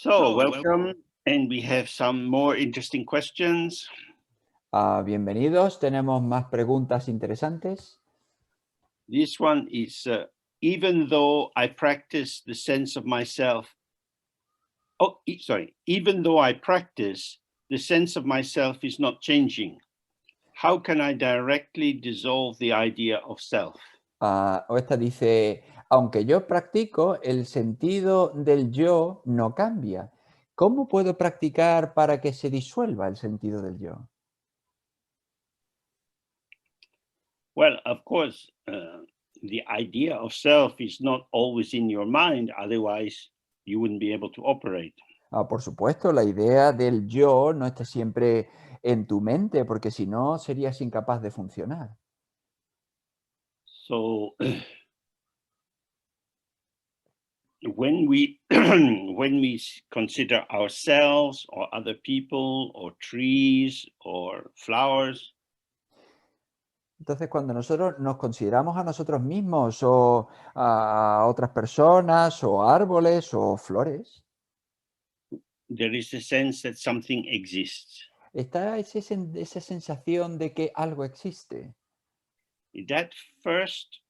So, welcome, and we have some more interesting questions. Bienvenidos, tenemos más preguntas interesantes. This one is, even though I practice the sense of myself, even though I practice, the sense of myself is not changing. How can I directly dissolve the idea of self? O esta dice, aunque yo practico, el sentido del yo no cambia. ¿Cómo puedo practicar para que se disuelva el sentido del yo? Well, of course, the idea of self is not always in your mind, otherwise you wouldn't be able to operate. Por supuesto, la idea del yo no está siempre en tu mente, porque si no, serías incapaz de funcionar. So when we when we consider ourselves or other people or trees or flowers, Entonces, cuando nosotros nos consideramos a nosotros mismos o a otras personas o árboles o flores, there is a sense that something exists. está esa sensación de que algo existe. That first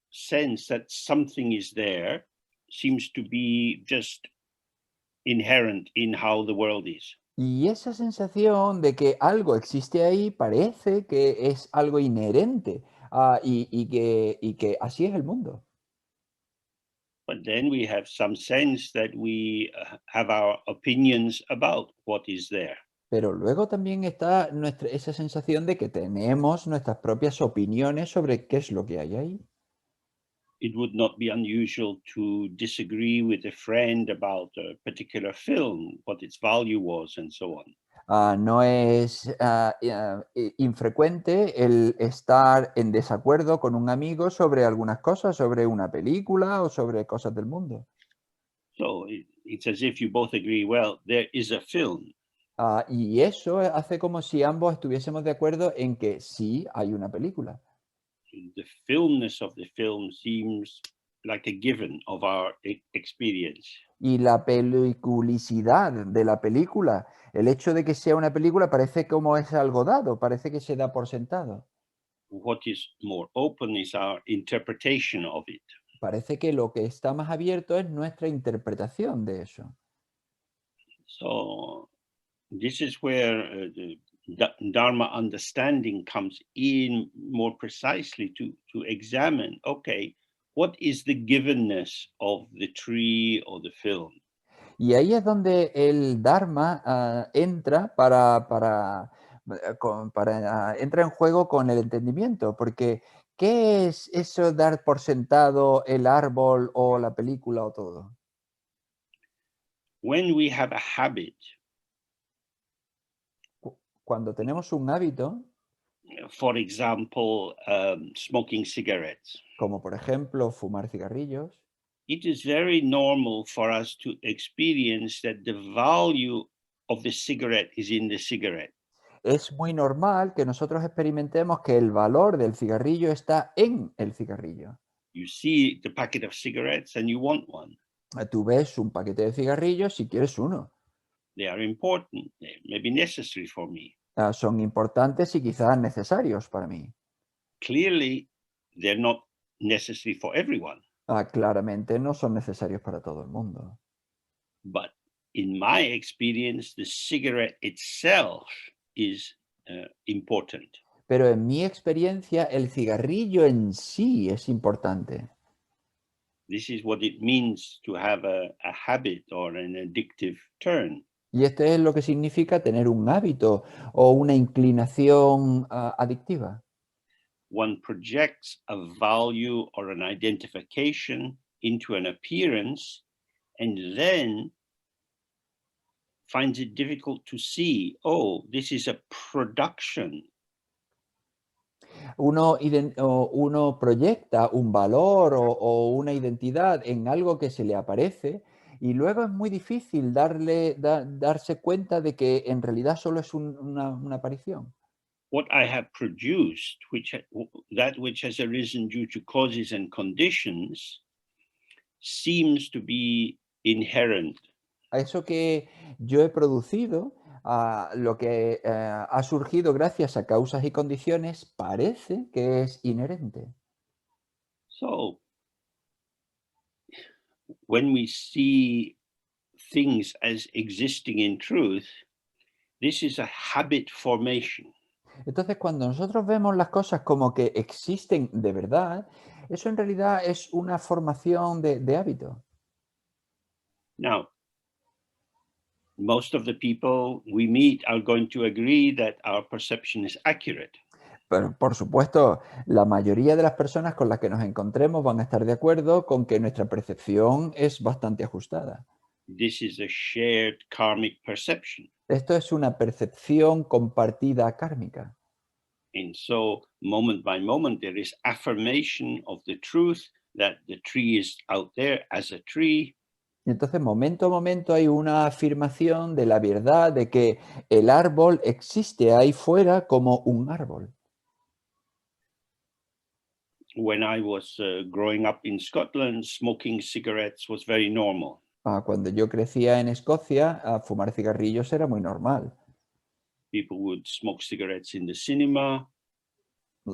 sense that something is there seems to be just inherent in how the world is. Y esa sensación de que algo existe ahí parece que es algo inherente y que así es el mundo. But then we have some sense that we have our opinions about what is there. Pero luego también está esa sensación de que tenemos nuestras propias opiniones sobre qué es lo que hay ahí. It would not be unusual to disagree with a friend about a particular film, what its value was, and so on. No es infrecuente el estar en desacuerdo con un amigo sobre algunas cosas, sobre una película o sobre cosas del mundo. So it's as if you both agree, well, there is a film. Y eso hace como si ambos estuviésemos de acuerdo en que sí hay una película. The filmness of the film seems like a given of our experience. Y la peliculicidad de la película, el hecho de que sea una película parece como es algo dado, parece que se da por sentado. What is more open is our interpretation of it. Parece que lo que está más abierto es nuestra interpretación de eso. So this is where the Dharma understanding comes in more precisely to examine, okay, what is the givenness of the tree or the film? Y ahí es donde el Dharma entra entra en juego con el entendimiento, porque ¿qué es eso dar por sentado el árbol o la película o todo? When we have a habit, Cuando tenemos un hábito, for example, smoking cigarettes, como por ejemplo fumar cigarrillos, it is very normal for us to experience that the value of the cigarette is in the cigarette. es muy normal que nosotros experimentemos que el valor del cigarrillo está en el cigarrillo. You see the packet of cigarettes and you want one. Tú ves un paquete de cigarrillos y quieres uno. They are important. They may be necessary for me. Son importantes y quizás necesarios para mí. Clearly, they're not necessary for everyone. Claramente no son necesarios para todo el mundo. But in my experience, the cigarette itself is important. Pero en mi experiencia, el cigarrillo en sí es importante. This is what it means to have a habit or an addictive turn. Y este es lo que significa tener un hábito o una inclinación adictiva. One projects a value or an identification into an appearance and then finds it difficult to see, oh, this is a production. Uno proyecta un valor o una identidad en algo que se le aparece y luego es muy difícil darse cuenta de que en realidad solo es una aparición. What I have produced, that which has arisen due to causes and conditions, seems to be inherent A eso que yo he producido, a lo que ha surgido gracias a causas y condiciones, parece que es inherente. So when we see things as existing in truth, this is a habit formation. Entonces, cuando nosotros vemos las cosas como que existen de verdad, eso en realidad es una formación de hábito. Now, most of the people we meet are going to agree that our perception is accurate. Pero, por supuesto, la mayoría de las personas con las que nos encontremos van a estar de acuerdo con que nuestra percepción es bastante ajustada. This is a shared karmic perception. Esto es una percepción compartida kármica. And so, moment by moment, there is affirmation of the truth that the tree is out there as a tree. Y entonces, momento a momento, hay una afirmación de la verdad de que el árbol existe ahí fuera como un árbol. When I was growing up in Scotland, smoking cigarettes was very normal. Cuando yo crecía en Escocia, fumar cigarrillos era muy normal. People would smoke cigarettes in the cinema.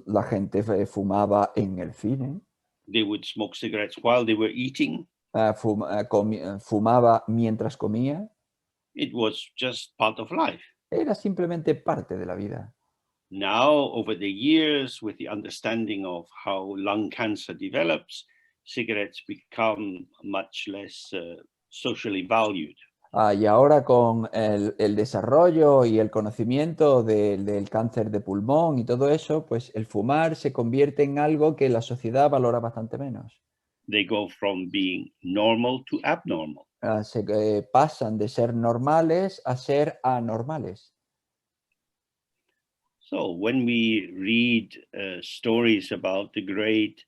La gente fumaba en el cine, They would smoke cigarettes while they were eating. fumaba mientras comía. It was just part of life. Era simplemente parte de la vida. Now, over the years, with the understanding of how lung cancer develops, cigarettes become much less socially valued. Y ahora con el desarrollo y el conocimiento del cáncer de pulmón y todo eso, pues el fumar se convierte en algo que la sociedad valora bastante menos. They go from being normal to abnormal. Pasan de ser normales a ser anormales. So, when we read stories about the great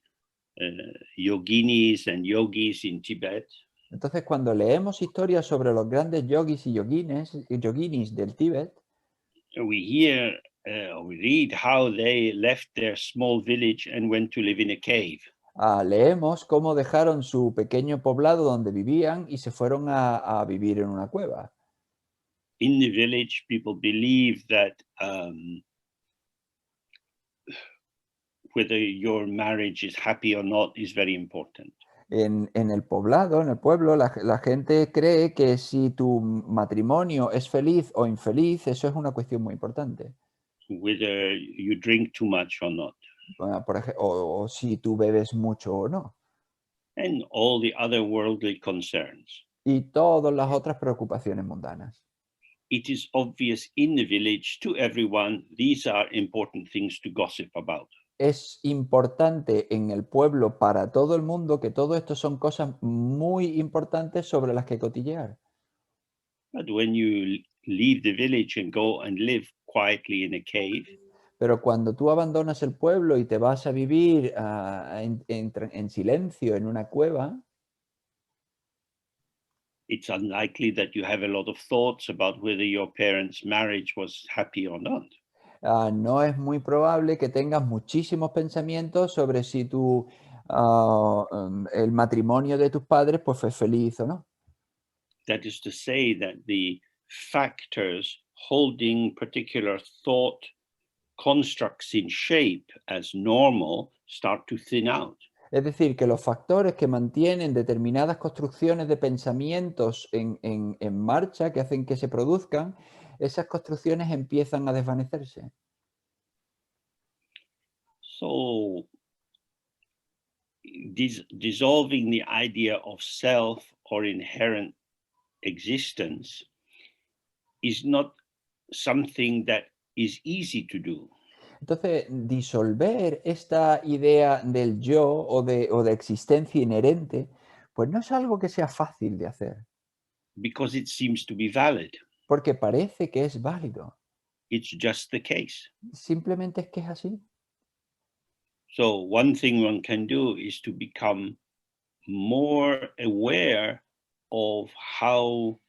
yoginis and yogis in Tibet, Entonces, cuando leemos historias sobre los grandes yogis y yoginis del Tíbet, we hear, we read how they left their small village and went to live in a cave. leemos cómo dejaron su pequeño poblado donde vivían y se fueron a vivir en una cueva. In the village, people believe that whether your marriage is happy or not is very important. En el poblado, en el pueblo, la gente cree que si tu matrimonio es feliz o infeliz, eso es una cuestión muy importante. Whether you drink too much or not, O si tú bebes mucho o no. and all the other worldly concerns. Y todas las otras preocupaciones mundanas. It is obvious in the village to everyone these are important things to gossip about. Es importante en el pueblo para todo el mundo que todo esto son cosas muy importantes sobre las que cotillear. But when you leave the village and go and live quietly in a cave, Pero cuando tú abandonas el pueblo y te vas a vivir en silencio en una cueva, it's unlikely that you have a lot of thoughts about whether your parents' marriage was happy or not. no es muy probable que tengas muchísimos pensamientos sobre si el matrimonio de tus padres pues fue feliz o no. That is to say, that the factors holding particular thought constructs in shape as normal start to thin out. Es decir, que los factores que mantienen determinadas construcciones de pensamientos en marcha, que hacen que se produzcan, esas construcciones empiezan a desvanecerse. So, dissolving the idea of self or inherent existence is not something that is easy to do. Entonces, disolver esta idea del yo o de existencia inherente, pues no es algo que sea fácil de hacer, Because it seems to be valid. porque parece que es válido. It's just the case. Simplemente es que es así. So, one thing one can do is to become more aware of how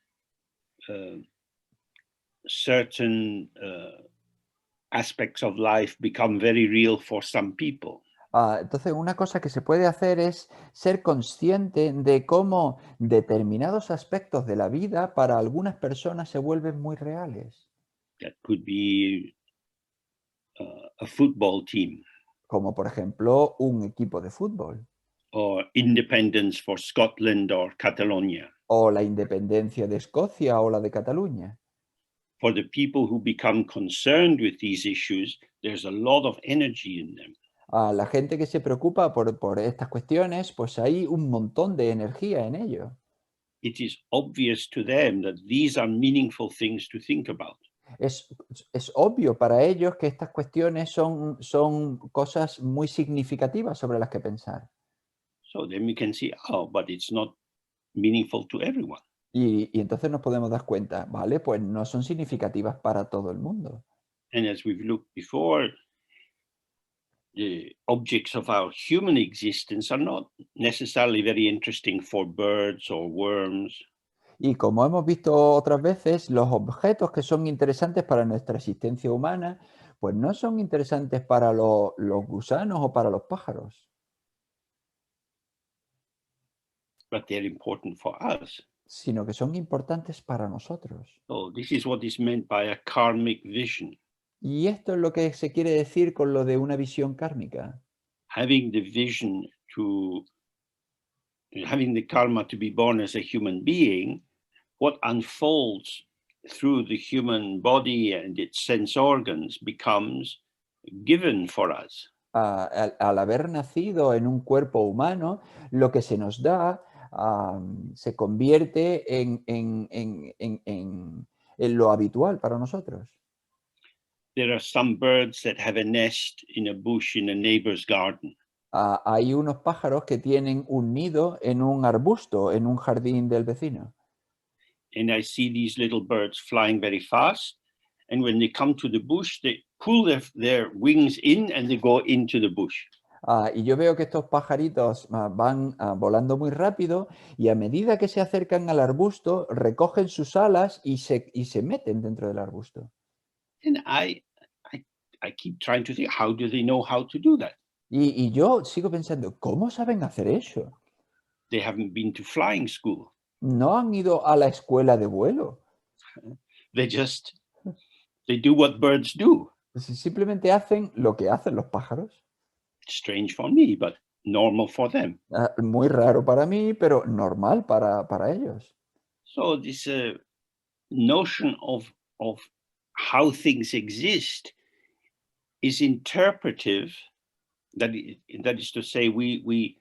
certain aspects of life become very real for some people. Entonces, una cosa que se puede hacer es ser consciente de cómo determinados aspectos de la vida para algunas personas se vuelven muy reales, That could be a football team como por ejemplo un equipo de fútbol or independence for Scotland or Catalonia. o la independencia de Escocia o la de Cataluña. For the people who become concerned with these issues, there's a lot of energy in them. A la gente que se preocupa por estas cuestiones, pues hay un montón de energía en ello. It is obvious to them that these are meaningful things to think about. Es, es obvio para ellos que estas cuestiones son cosas muy significativas sobre las que pensar. So then we can see, oh, but it's not meaningful to everyone. Y entonces nos podemos dar cuenta, vale, pues no son significativas para todo el mundo. And as we've looked before, the objects of our human existence are not necessarily very interesting for birds or worms. Y como hemos visto otras veces, los objetos que son interesantes para nuestra existencia humana, pues no son interesantes para los gusanos o para los pájaros, But they're important for us. sino que son importantes para nosotros. So this is what is meant by a karmic vision. Y esto es lo que se quiere decir con lo de una visión kármica. Having the vision to having the karma to be born as a human being, what unfolds through the human body and its sense organs becomes given for us. Al haber nacido en un cuerpo humano, lo que se nos da se convierte en lo habitual para nosotros. There are some birds that have a nest in a bush in a neighbor's garden. Hay unos pájaros que tienen un nido en un arbusto, en un jardín del vecino. And I see these little birds flying very fast. And when they come to the bush, they pull their wings in and they go into the bush. Y yo veo que estos pajaritos van volando muy rápido y a medida que se acercan al arbusto, recogen sus alas y se meten dentro del arbusto. And I keep trying to think, how do they know how to do that? Y yo sigo pensando, ¿cómo saben hacer eso? They haven't been to flying school. No han ido a la escuela de vuelo. They do what birds do. Simplemente hacen lo que hacen los pájaros. Strange for me, but normal for them. Muy raro para mí, pero normal para ellos. So this notion of how things exist is interpretive. That is to say, we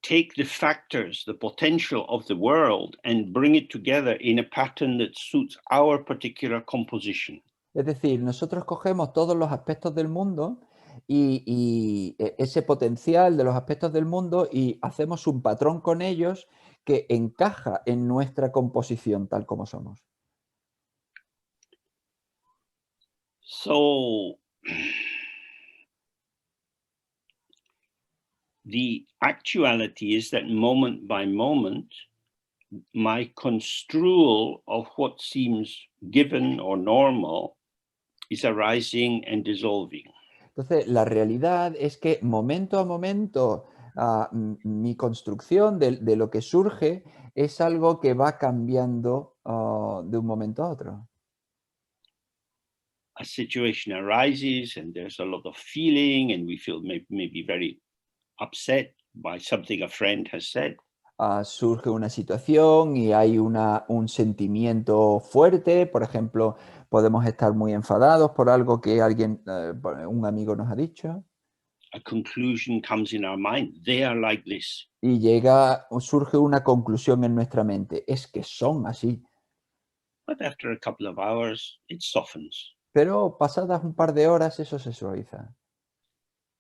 take the factors, the potential of the world, and bring it together in a pattern that suits our particular composition. Es decir, nosotros cogemos todos los aspectos del mundo y ese potencial de los aspectos del mundo y hacemos un patrón con ellos que encaja en nuestra composición tal como somos. So the actuality is that moment by moment, my construal of what seems given or normal is arising and dissolving. Entonces, la realidad es que momento a momento mi construcción de lo que surge es algo que va cambiando de un momento a otro. A situation arises and there's a lot of feeling and we feel maybe very upset by something a friend has said. Surge una situación y hay un sentimiento fuerte, por ejemplo, podemos estar muy enfadados por algo que un amigo nos ha dicho. A conclusion comes in our mind. They are like this. Y surge una conclusión en nuestra mente, es que son así. But after a couple of hours, it softens. Pero pasadas un par de horas eso se suaviza.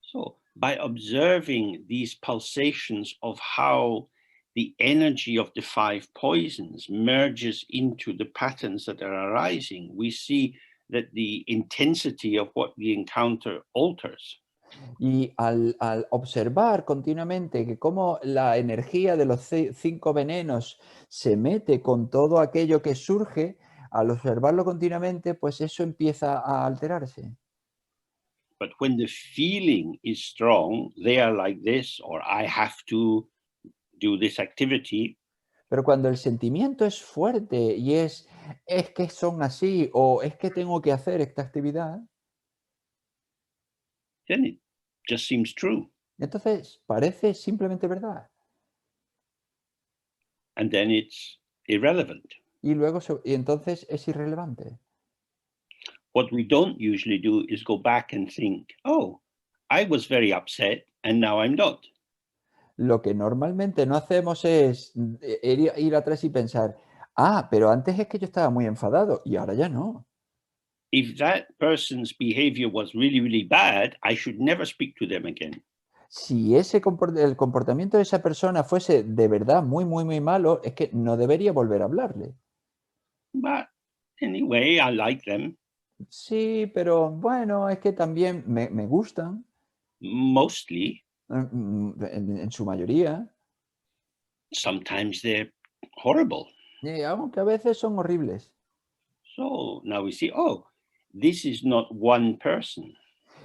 So by observing these pulsations of how the energy of the five poisons merges into the patterns that are arising, we see that the intensity of what we encounter alters. Y al observar continuamente que cómo la energía de los 5 venenos se mete con todo aquello que surge, al observarlo continuamente, pues eso empieza a alterarse. But when the feeling is strong, they are like this, or I have to do this activity. Pero cuando el sentimiento es fuerte y es que son así o es que tengo que hacer esta actividad, Then it just seems true. entonces parece simplemente verdad. And then it's irrelevant. Y luego, y entonces es irrelevante. What we don't usually do is go back and think, oh, I was very upset and now I'm not. Lo que normalmente no hacemos es ir atrás y pensar, pero antes es que yo estaba muy enfadado y ahora ya no. If that person's behavior was really, really bad, I should never speak to them again. Si el comportamiento de esa persona fuese de verdad muy, muy, muy malo, es que no debería volver a hablarle. But anyway, I like them. Sí, pero bueno, es que también me gustan, Mostly, en su mayoría, sometimes they're horrible. aunque a veces son horribles. So now we see, oh, this is not one person.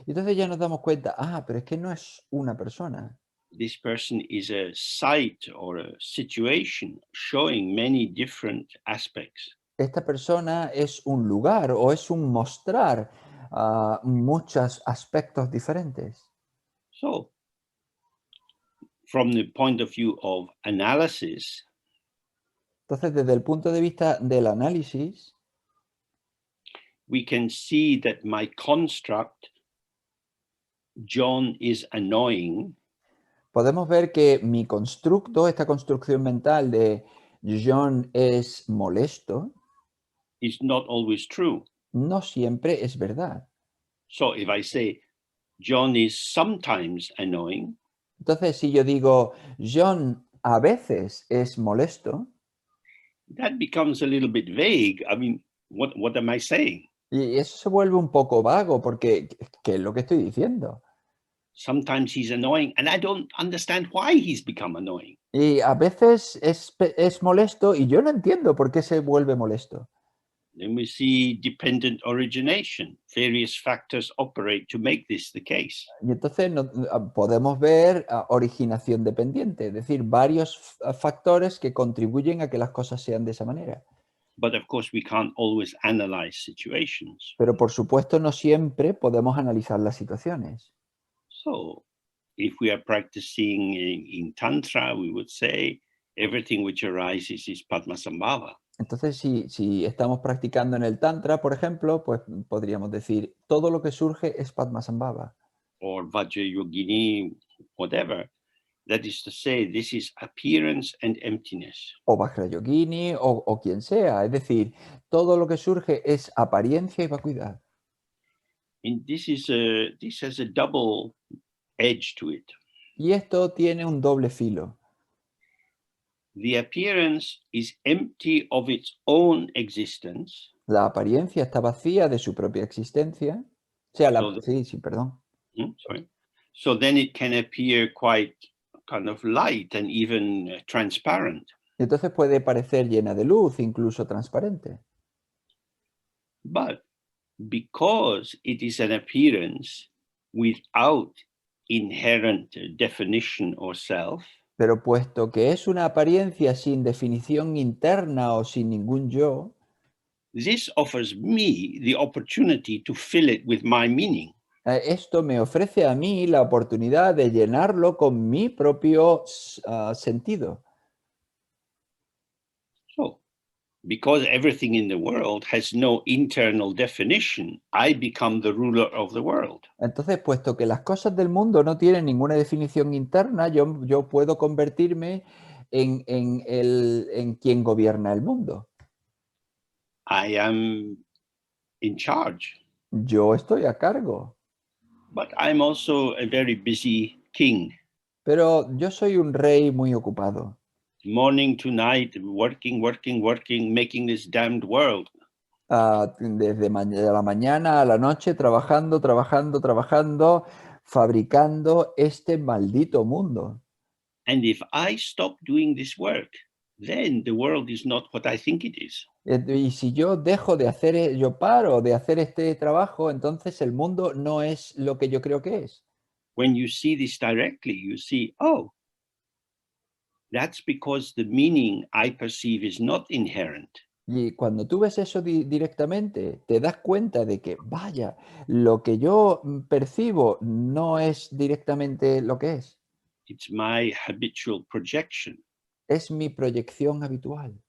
Y entonces ya nos damos cuenta, pero es que no es una persona. This person is a site or a situation showing many different aspects. Esta persona es un lugar o es un mostrar muchos aspectos diferentes. So, from the point of view of analysis, Entonces, desde el punto de vista del análisis, we can see that my construct, John is annoying, podemos ver que mi constructo, esta construcción mental de John es molesto, is not always true. no siempre es verdad. So, if I say John is sometimes annoying, Entonces, si yo digo John a veces es molesto, that becomes a little bit vague. I mean, what am I saying? y eso se vuelve un poco vago porque ¿qué es lo que estoy diciendo? Sometimes he's annoying, and I don't understand why he's become annoying. Y a veces es molesto y yo no entiendo por qué se vuelve molesto. Then we see dependent origination. Various factors operate to make this the case. Y entonces podemos ver originación dependiente, es decir, varios factores que contribuyen a que las cosas sean de esa manera. But of course, we can't always analyze situations. Pero por supuesto no siempre podemos analizar las situaciones. So, if we are practicing in Tantra, we would say everything which arises is Padmasambhava. Entonces, si estamos practicando en el Tantra, por ejemplo, pues podríamos decir, todo lo que surge es Padmasambhava. Or Vajrayogini, whatever. That is to say, this is appearance and emptiness. O Vajrayogini, o quien sea. Es decir, todo lo que surge es apariencia y vacuidad. And this has a double edge to it. Y esto tiene un doble filo. The appearance is empty of its own existence. La apariencia está vacía de su propia existencia. O sea, perdón. Sorry. So then it can appear quite kind of light and even transparent. Y entonces puede parecer llena de luz, incluso transparente. But because it is an appearance without inherent definition or self, Pero puesto que es una apariencia sin definición interna o sin ningún yo, this offers me the opportunity to fill it with my meaning. Esto me ofrece a mí la oportunidad de llenarlo con mi propio sentido. So, because everything in the world has no internal definition, I become the ruler of the world. Entonces, puesto que las cosas del mundo no tienen ninguna definición interna, yo puedo convertirme en quien gobierna el mundo. I am in charge. Yo estoy a cargo. But I'm also a very busy king. Pero yo soy un rey muy ocupado. Morning to night, working, making this damned world. Desde la mañana a la noche, trabajando, fabricando este maldito mundo. And if I stop doing this work, then the world is not what I think it is. Y si yo dejo de hacer, yo paro de hacer este trabajo, entonces el mundo no es lo que yo creo que es. When you see this directly, you see, oh, that's because the meaning I perceive is not inherent. Y cuando tú ves eso directamente, te das cuenta de que, vaya, lo que yo percibo no es directamente lo que It's my habitual projection. es mi proyección habitual,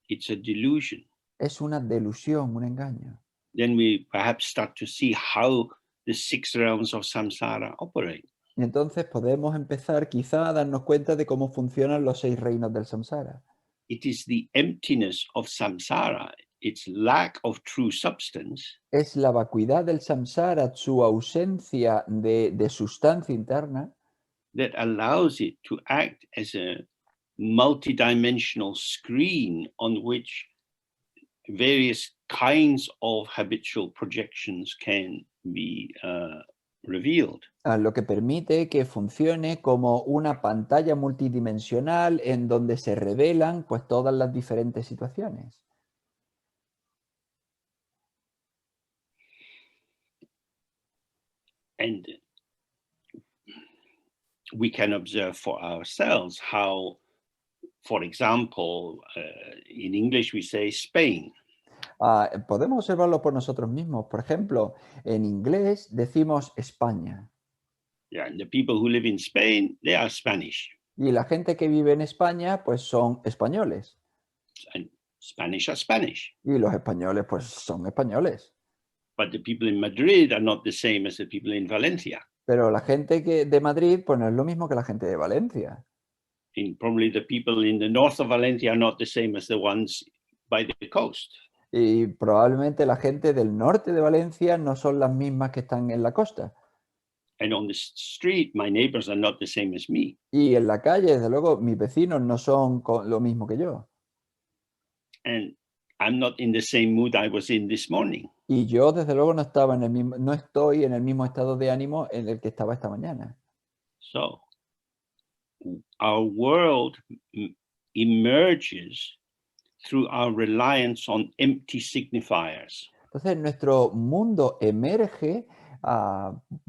It's a delusion. es una delusión, un engaño. Then we perhaps start to see how the six realms of samsara operate. Y entonces podemos empezar quizá a darnos cuenta de cómo funcionan los 6 reinos del samsara. It is the emptiness of samsara, its lack of true substance, Es la vacuidad del samsara, su ausencia de sustancia interna, that allows it to act as a multidimensional screen on which various kinds of habitual projections can be revealed. lo que permite que funcione como una pantalla multidimensional en donde se revelan pues todas las diferentes situaciones. And we can observe for ourselves how, for example, in English we say Spain. Podemos observarlo por nosotros mismos. Por ejemplo, en inglés decimos España Yeah, and the people who live in Spain, they are Spanish. y la gente que vive en España pues son españoles And Spanish are Spanish. y los españoles pues son españoles. But the people in Madrid are not the same as the people in Valencia. Pero la gente de Madrid pues no es lo mismo que la gente de Valencia. And probably the people in the north of Valencia are not the same as the ones by the coast. Y probablemente la gente del norte de Valencia no son las mismas que están en la costa. And on the street, my neighbors are not the same as me. Y en la calle, desde luego, mis vecinos no son lo mismo que yo. And I'm not in the same mood I was in this morning. Y yo, desde luego, no estoy en el mismo estado de ánimo en el que estaba esta mañana. So our world emerges through our reliance on empty signifiers. Entonces, nuestro mundo emerge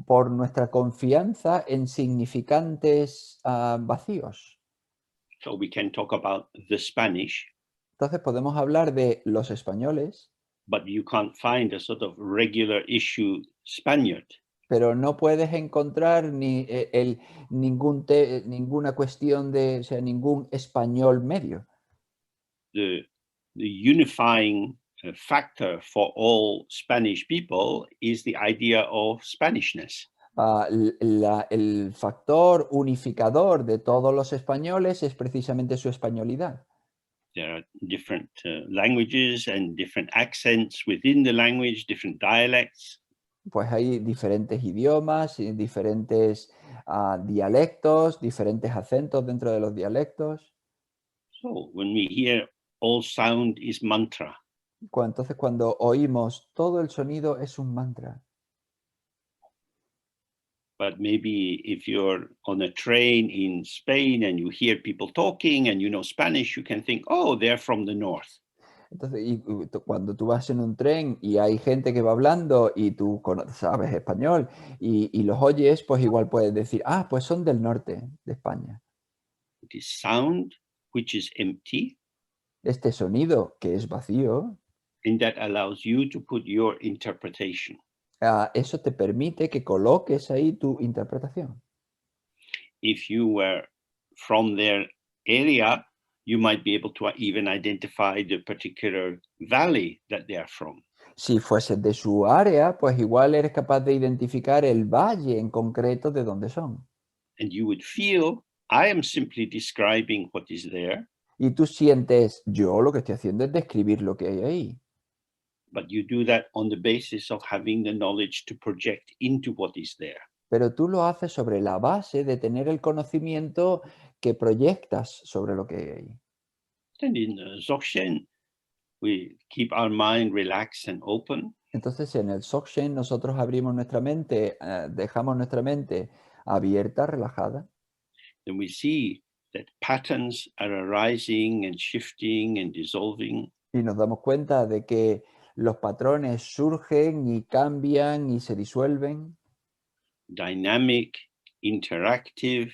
por nuestra confianza en significantes vacíos. So we can talk about the Spanish, Entonces, podemos hablar de los españoles, but you can't find a sort of regular issue Spaniard. pero no puedes encontrar ninguna cuestión o sea, ningún español medio. The unifying factor for all Spanish people is the idea of Spanishness. El factor unificador de todos los españoles es precisamente su españolidad. There are different languages and different accents within the language, different dialects. Pues hay diferentes idiomas, y diferentes dialectos, diferentes acentos dentro de los dialectos. So when we hear all sound is mantra, Entonces, cuando oímos todo el sonido es un mantra. but maybe if you're on a train in Spain and you hear people talking and you know Spanish, you can think, oh, they're from the north. Entonces, cuando tú vas en un tren y hay gente que va hablando y tú sabes español y los oyes, pues igual puedes decir, pues son del norte de España. It is sound which is empty, Este sonido que es vacío, and that allows you to put your interpretation. eso te permite que coloques ahí tu interpretación. If you were from their area, you might be able to even identify the particular valley that they are from. Si fueses de su área, pues igual eres capaz de identificar el valle en concreto de donde son. And you would feel, I am simply describing what is there. Y tú sientes, yo lo que estoy haciendo es describir lo que hay ahí. But you do that on the basis of having the knowledge to project into what is there. Pero tú lo haces sobre la base de tener el conocimiento que proyectas sobre lo que hay ahí. And in Dzogchen, we keep our mind relaxed and open. Entonces en el Dzogchen nosotros abrimos nuestra mente, dejamos nuestra mente abierta, relajada. Then we see that patterns are arising and shifting and dissolving, Y nos damos cuenta de que los patrones surgen y cambian y se disuelven, dynamic, interactive,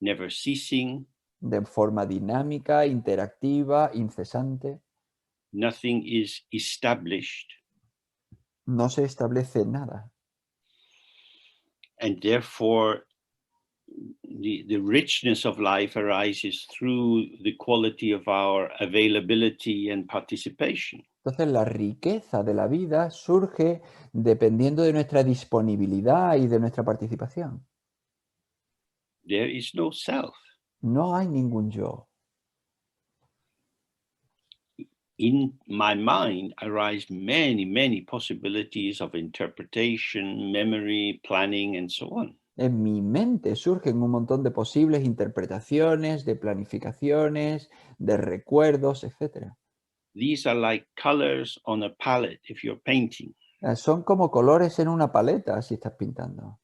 never ceasing. de forma dinámica, interactiva, incesante. Nothing is established, No se establece nada. and therefore the richness of life arises through the quality of our availability and participation. Entonces la riqueza de la vida surge dependiendo de nuestra disponibilidad y de nuestra participación. There is no self. No hay ningún yo. In my mind arise many possibilities of interpretation, memory, planning, and so on. En mi mente surgen un montón de posibles interpretaciones, de planificaciones, de recuerdos, etc. These are like colors on a palette if you're painting. Son como colores en una paleta si estás pintando.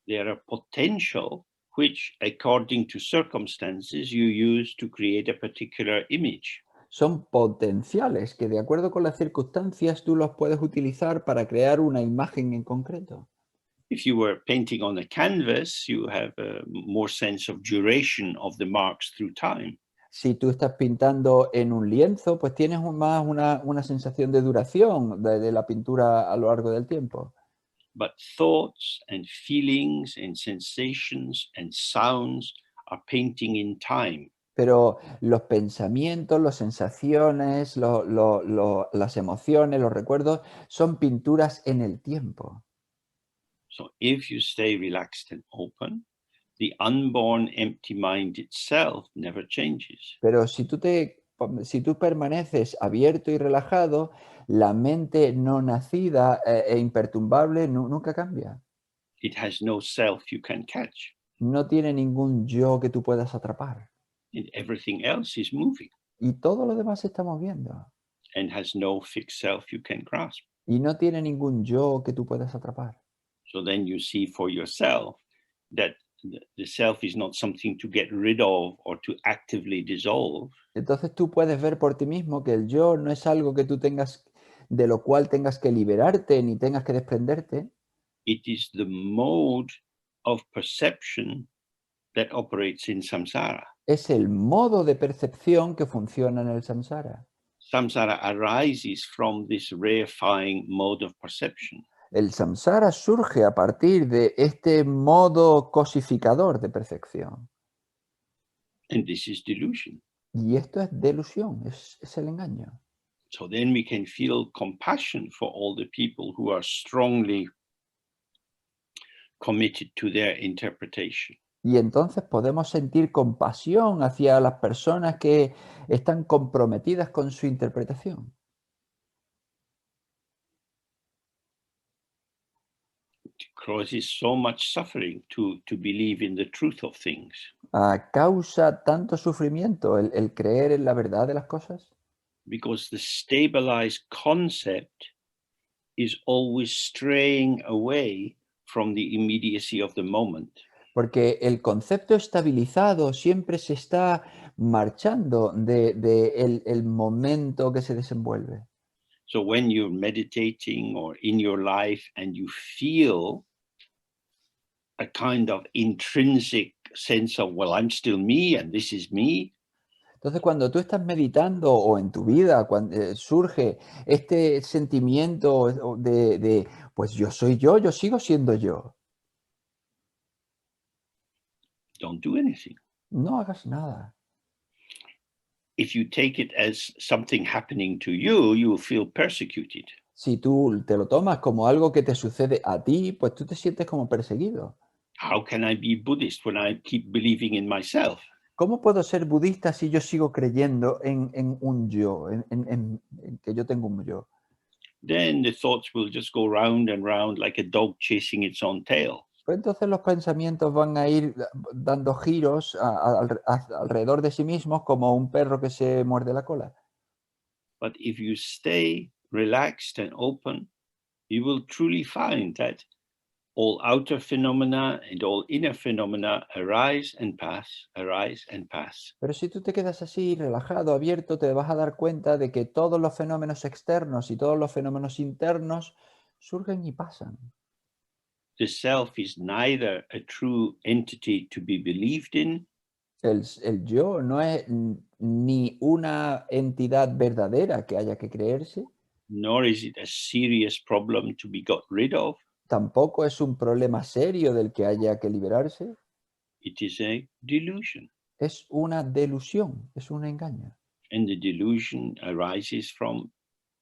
They are a potential which, according to circumstances, you use to create a particular image. Son potenciales que de acuerdo con las circunstancias tú los puedes utilizar para crear una imagen en concreto. If you were painting on a canvas, you have a more sense of duration of the marks through time. Si tú estás pintando en un lienzo, pues tienes más una sensación de duración de la pintura a lo largo del tiempo. But thoughts and feelings and sensations and sounds are painting in time. Pero los pensamientos, las sensaciones, las emociones, los recuerdos son pinturas en el tiempo. So if you stay relaxed and open, the unborn empty mind itself never changes. Pero si tú permaneces abierto y relajado, la mente no nacida e imperturbable nunca cambia. It has no self you can catch, No tiene ningún yo que tú puedas atrapar. and everything else is moving Y todo lo demás se está moviendo. and has no fixed self you can grasp. Y no tiene ningún yo que tú puedas atrapar. So then you see for yourself that the self is not something to get rid of or to actively dissolve. Entonces tú puedes ver por ti mismo que el yo no es algo que tú tengas, de lo cual tengas que liberarte ni tengas que desprenderte. It is the mode of perception that operates in samsara. Es el modo de percepción que funciona en el samsara. Samsara arises from this reifying mode of perception. El samsara surge a partir de este modo cosificador de percepción. And this is delusion. Y esto es delusión, es el engaño. So then we can feel compassion for all the people who are strongly committed to their interpretation. Y entonces podemos sentir compasión hacia las personas que están comprometidas con su interpretación. It causes so much suffering to believe in the truth of things. ¿Causa tanto sufrimiento el creer en la verdad de las cosas? Because the stabilized concept is always straying away from the immediacy of the moment. Porque el concepto estabilizado siempre se está marchando de el momento que se desenvuelve. So when you're meditating or in your life and you feel a kind of intrinsic sense of, well, I'm still me and this is me. Entonces, cuando tú estás meditando o en tu vida cuando, surge este sentimiento pues yo soy yo sigo siendo yo. Don't do anything. No hagas nada. If you take it as something happening to you, you will feel persecuted. Si tú te lo tomas como algo que te sucede a ti, pues tú te sientes como perseguido. How can I be Buddhist when I keep believing in myself? ¿Cómo puedo ser budista si yo sigo creyendo en un yo, en que yo tengo un yo? Then the thoughts will just go round and round like a dog chasing its own tail. Pues entonces los pensamientos van a ir dando giros alrededor de sí mismos como un perro que se muerde la cola. But if you stay relaxed and open, you will truly find that all outer phenomena and all inner phenomena arise and pass, arise and pass. Pero si tú te quedas así, relajado, abierto, te vas a dar cuenta de que todos los fenómenos externos y todos los fenómenos internos surgen y pasan. The self is neither a true entity to be believed in, El yo no es ni una entidad verdadera que haya que creerse, nor is it a serious problem to be got rid of. tampoco es un problema serio del que haya que liberarse, It is a delusion. es una delusión, es un engaño. And the delusion arises from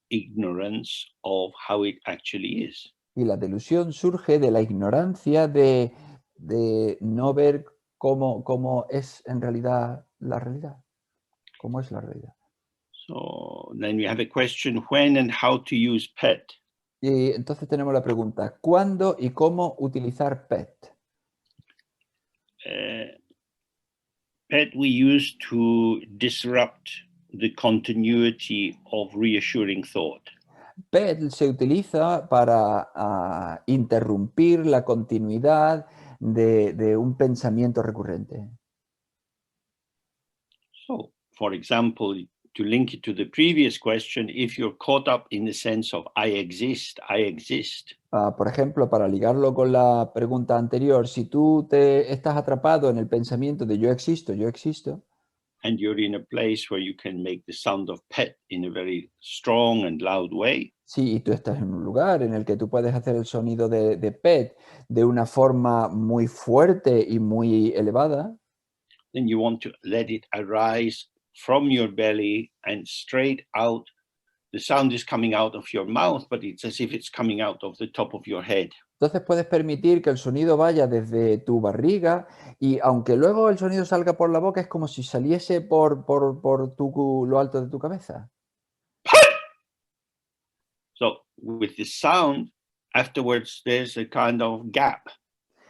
ignorance of how it actually is. Y la delusión surge de la ignorancia de no ver cómo es en realidad la realidad, cómo es la realidad. So then we have a question, when and how to use PET. Y entonces tenemos la pregunta, ¿cuándo y cómo utilizar PET? PET we use to disrupt the continuity of reassuring thought. PET se utiliza para interrumpir la continuidad de un pensamiento recurrente. So, for example, to link it to the previous question, if you're caught up in the sense of I exist, Por ejemplo, para ligarlo con la pregunta anterior, si tú te estás atrapado en el pensamiento de yo existo, and you're in a place where you can make the sound of PET in a very strong and loud way, sí, y tú estás en un lugar en el que tú puedes hacer el sonido de PET de una forma muy fuerte y muy elevada, then you want to let it arise from your belly and straight out. The sound is coming out of your mouth, but it's as if it's coming out of the top of your head. entonces puedes permitir que el sonido vaya desde tu barriga y aunque luego el sonido salga por la boca, es como si saliese por lo alto de tu cabeza. So with the sound, afterwards, there's a kind of gap.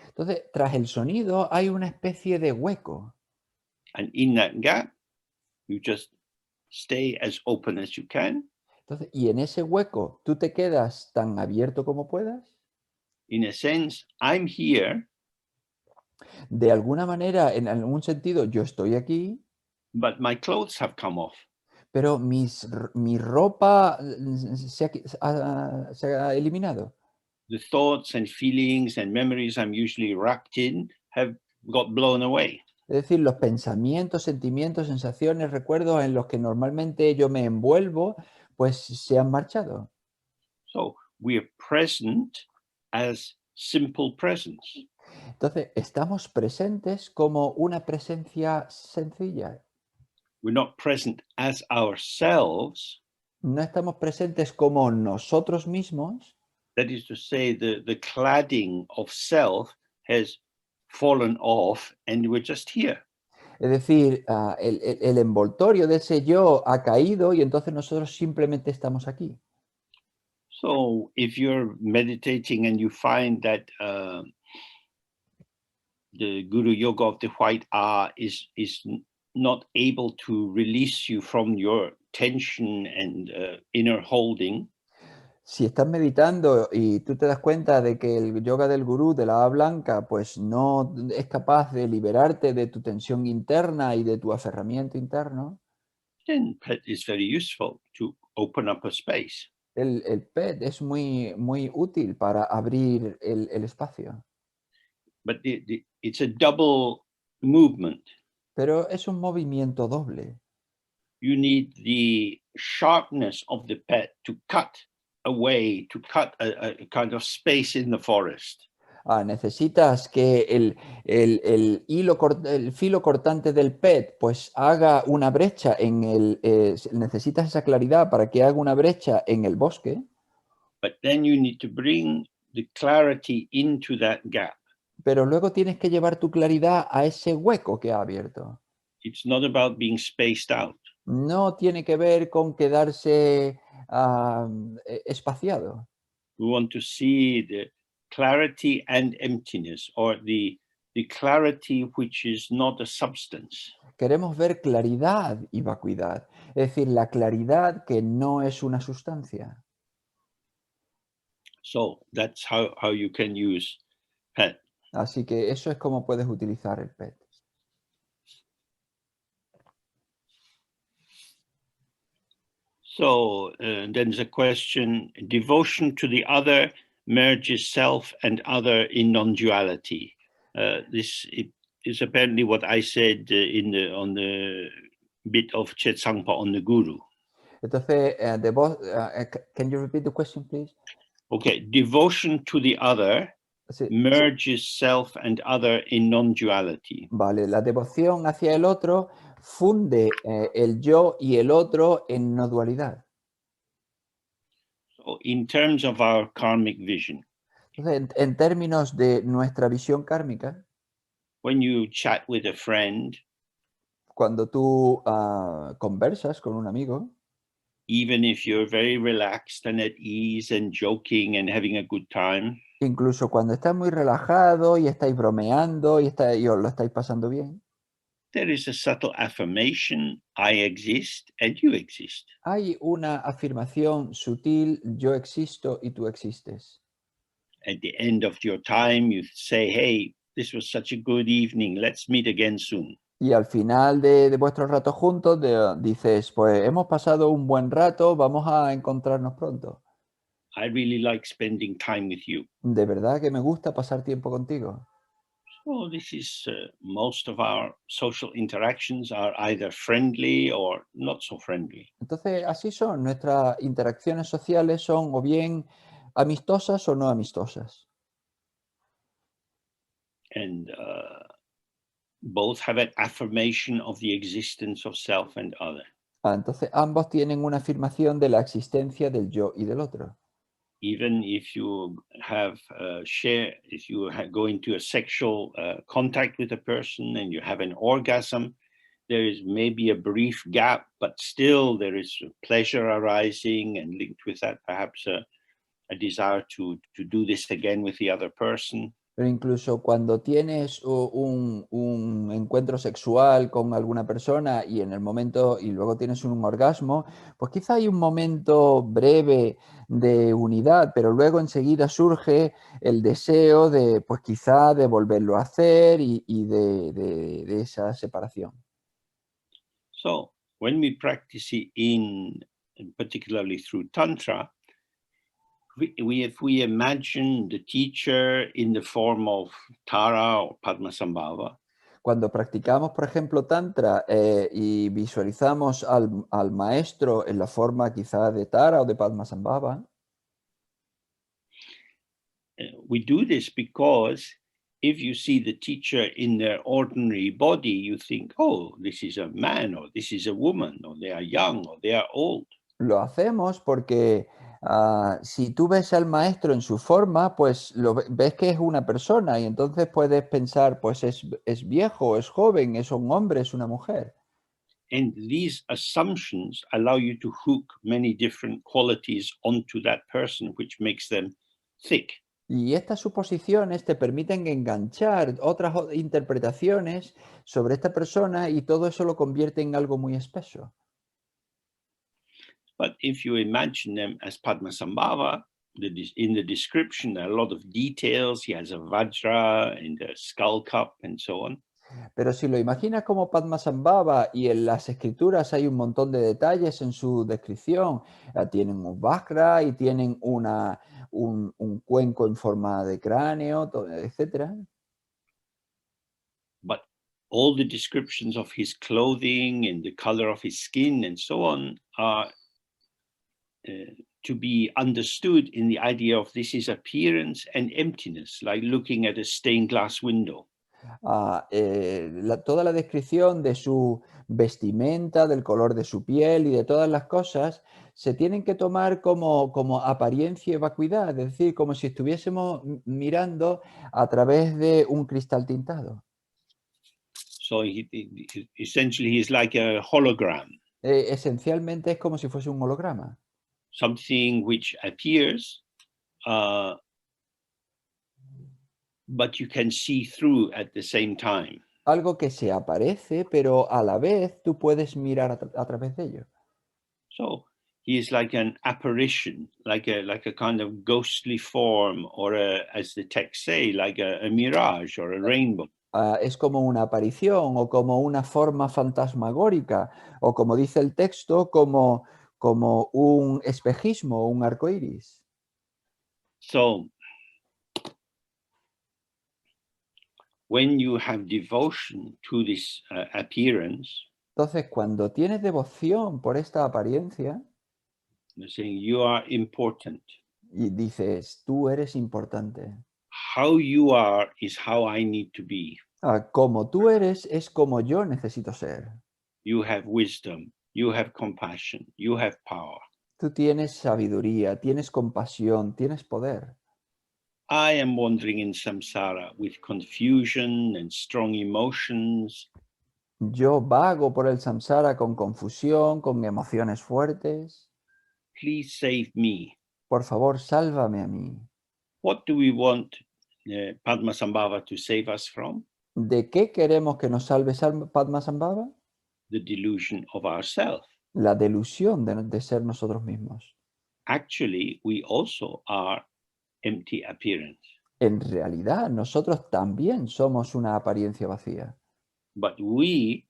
Entonces, tras el sonido hay una especie de hueco. And in that gap, you just stay as open as you can. Entonces, y en ese hueco tú te quedas tan abierto como puedas. In a sense, I'm here, De alguna manera, en algún sentido, yo estoy aquí, but my clothes have come off. pero mi ropa se ha eliminado. The thoughts and feelings and memories I'm usually wrapped in have got blown away. Es decir, los pensamientos, sentimientos, sensaciones, recuerdos en los que normalmente yo me envuelvo, pues se han marchado. So we are present as simple presence. Entonces, estamos presentes como una presencia sencilla. We're not present as ourselves. No estamos presentes como nosotros mismos. That is to say, the cladding of self has fallen off and we're just here. Es decir, el envoltorio de ese yo ha caído y entonces nosotros simplemente estamos aquí. So if you're meditating and you find that the Guru Yoga of the White R is not able to release you from your tension and inner holding, Si estás meditando y tú te das cuenta de que el yoga del gurú de la A blanca pues no es capaz de liberarte de tu tensión interna y de tu aferramiento interno, then PET is very useful to open up a space. el PET es muy útil para abrir el espacio. But it's a double movement. Pero es un movimiento doble. You need the sharpness of the PET to cut away, to cut a kind of space in the forest. Necesitas que el filo cortante del PET pues haga una brecha necesitas esa claridad para que haga una brecha en el bosque, But then you need to bring the clarity into that gap. pero luego tienes que llevar tu claridad a ese hueco que ha abierto. It's not about being spaced out. No tiene que ver con quedarse espaciado. We want to see the clarity and emptiness, or the clarity which is not a substance. Queremos ver claridad y vacuidad, es decir, la claridad que no es una sustancia. So that's how you can use pet. Así que eso es como puedes utilizar el PET. So then there's a question: devotion to the other merges self and other in non-duality. This is apparently what I said on the bit of Chetsangpa on the Guru. Entonces, can you repeat the question, please? Okay, devotion to the other Sí. merges self and other in non-duality. Vale, la devoción hacia el otro funde el yo y el otro en no dualidad. So in terms of our karmic vision, Entonces, en términos de nuestra visión kármica, when you chat with a friend, cuando tú conversas con un amigo, even if you're very relaxed and at ease and joking and having a good time, incluso cuando estás muy relajado y estáis bromeando y os lo estáis pasando bien, there is a subtle affirmation: I exist and you exist. hay una afirmación sutil, yo existo y tú existes. At the end of your time, you say, hey, this was such a good evening. Let's meet again soon. Y al final de vuestro rato juntos dices, pues hemos pasado un buen rato, vamos a encontrarnos pronto. I really like spending time with you. De verdad que me gusta pasar tiempo contigo. So this is most of our social interactions are either friendly or not so friendly. Entonces, así son. Nuestras interacciones sociales son o bien amistosas o no amistosas. And both have an affirmation of the existence of self and other. Entonces, ambos tienen una afirmación de la existencia del yo y del otro. Even if you have if you go into a sexual contact with a person and you have an orgasm, there is maybe a brief gap, but still there is pleasure arising, and linked with that perhaps a desire to do this again with the other person. Pero incluso cuando tienes un encuentro sexual con alguna persona y en el momento y luego tienes un orgasmo, pues quizá hay un momento breve de unidad, pero luego enseguida surge el deseo de, pues quizá de volverlo a hacer y de esa separación. So when we practice it particularly through Tantra, if we imagine the teacher in the form of Tara or Padmasambhava, Cuando practicamos, por ejemplo, Tantra y visualizamos al maestro en la forma quizá de Tara o de Padmasambhava, we do this because if you see the teacher in their ordinary body, you think, oh, this is a man or this is a woman, or they are young or they are old. lo hacemos porque si tú ves al maestro en su forma, pues ves que es una persona y entonces puedes pensar, pues es viejo, es joven, es un hombre, es una mujer. And these assumptions allow you to hook many different qualities onto that person, which makes them thick. Y estas suposiciones te permiten enganchar otras interpretaciones sobre esta persona y todo eso lo convierte en algo muy espeso. But if you imagine them as Padmasambhava, in the description, there are a lot of details. He has a vajra and a skull cup and so on. Pero si lo imaginas como Padmasambhava y en las escrituras hay un montón de detalles en su descripción, tienen un vajra y tienen un cuenco en forma de cráneo, etc. But all the descriptions of his clothing and the color of his skin and so on are to be understood in the idea of this is appearance and emptiness, like looking at a stained glass window. Toda la descripción de su vestimenta, del color de su piel y de todas las cosas se tienen que tomar como apariencia y vacuidad, es decir, como si estuviésemos mirando a través de un cristal tintado. So essentially he's like a hologram. Esencialmente es como si fuese un holograma. Something which appears, but you can see through at the same time. Algo que se aparece, pero a la vez tú puedes mirar a través de ello. So he is like an apparition, like a kind of ghostly form, or as the text say, like a mirage or a rainbow. Es como una aparición o como una forma fantasmagórica o como dice el texto, como un espejismo, un arco iris. So when you have devotion to this appearance, Entonces, cuando tienes devoción por esta apariencia you're saying you are important. y dices, tú eres importante. How you are is how I need to be. Como tú eres, es como yo necesito ser. You have wisdom, you have compassion, you have power. Tú tienes sabiduría, tienes compasión, tienes poder. I am wandering in samsara with confusion and strong emotions. Yo vago por el samsara con confusión, con emociones fuertes. Please save me. Por favor, sálvame a mí. What do we want Padmasambhava to save us from? ¿De qué queremos que nos salve Padmasambhava? The delusion of ourself. La delusión de ser nosotros mismos. Actually, we also are empty appearance. En realidad, nosotros también somos una apariencia vacía. But we,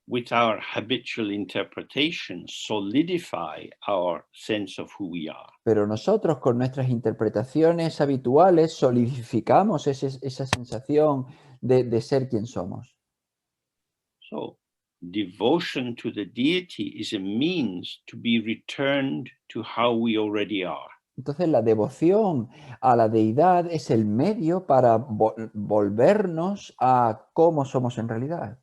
with our habitual interpretation, solidify our sense of who we are. Pero nosotros con nuestras interpretaciones habituales solidificamos esa sensación de ser quien somos. So, devotion to the deity is a means to be returned to how we already are. Entonces la devoción a la deidad es el medio para volvernos a cómo somos en realidad.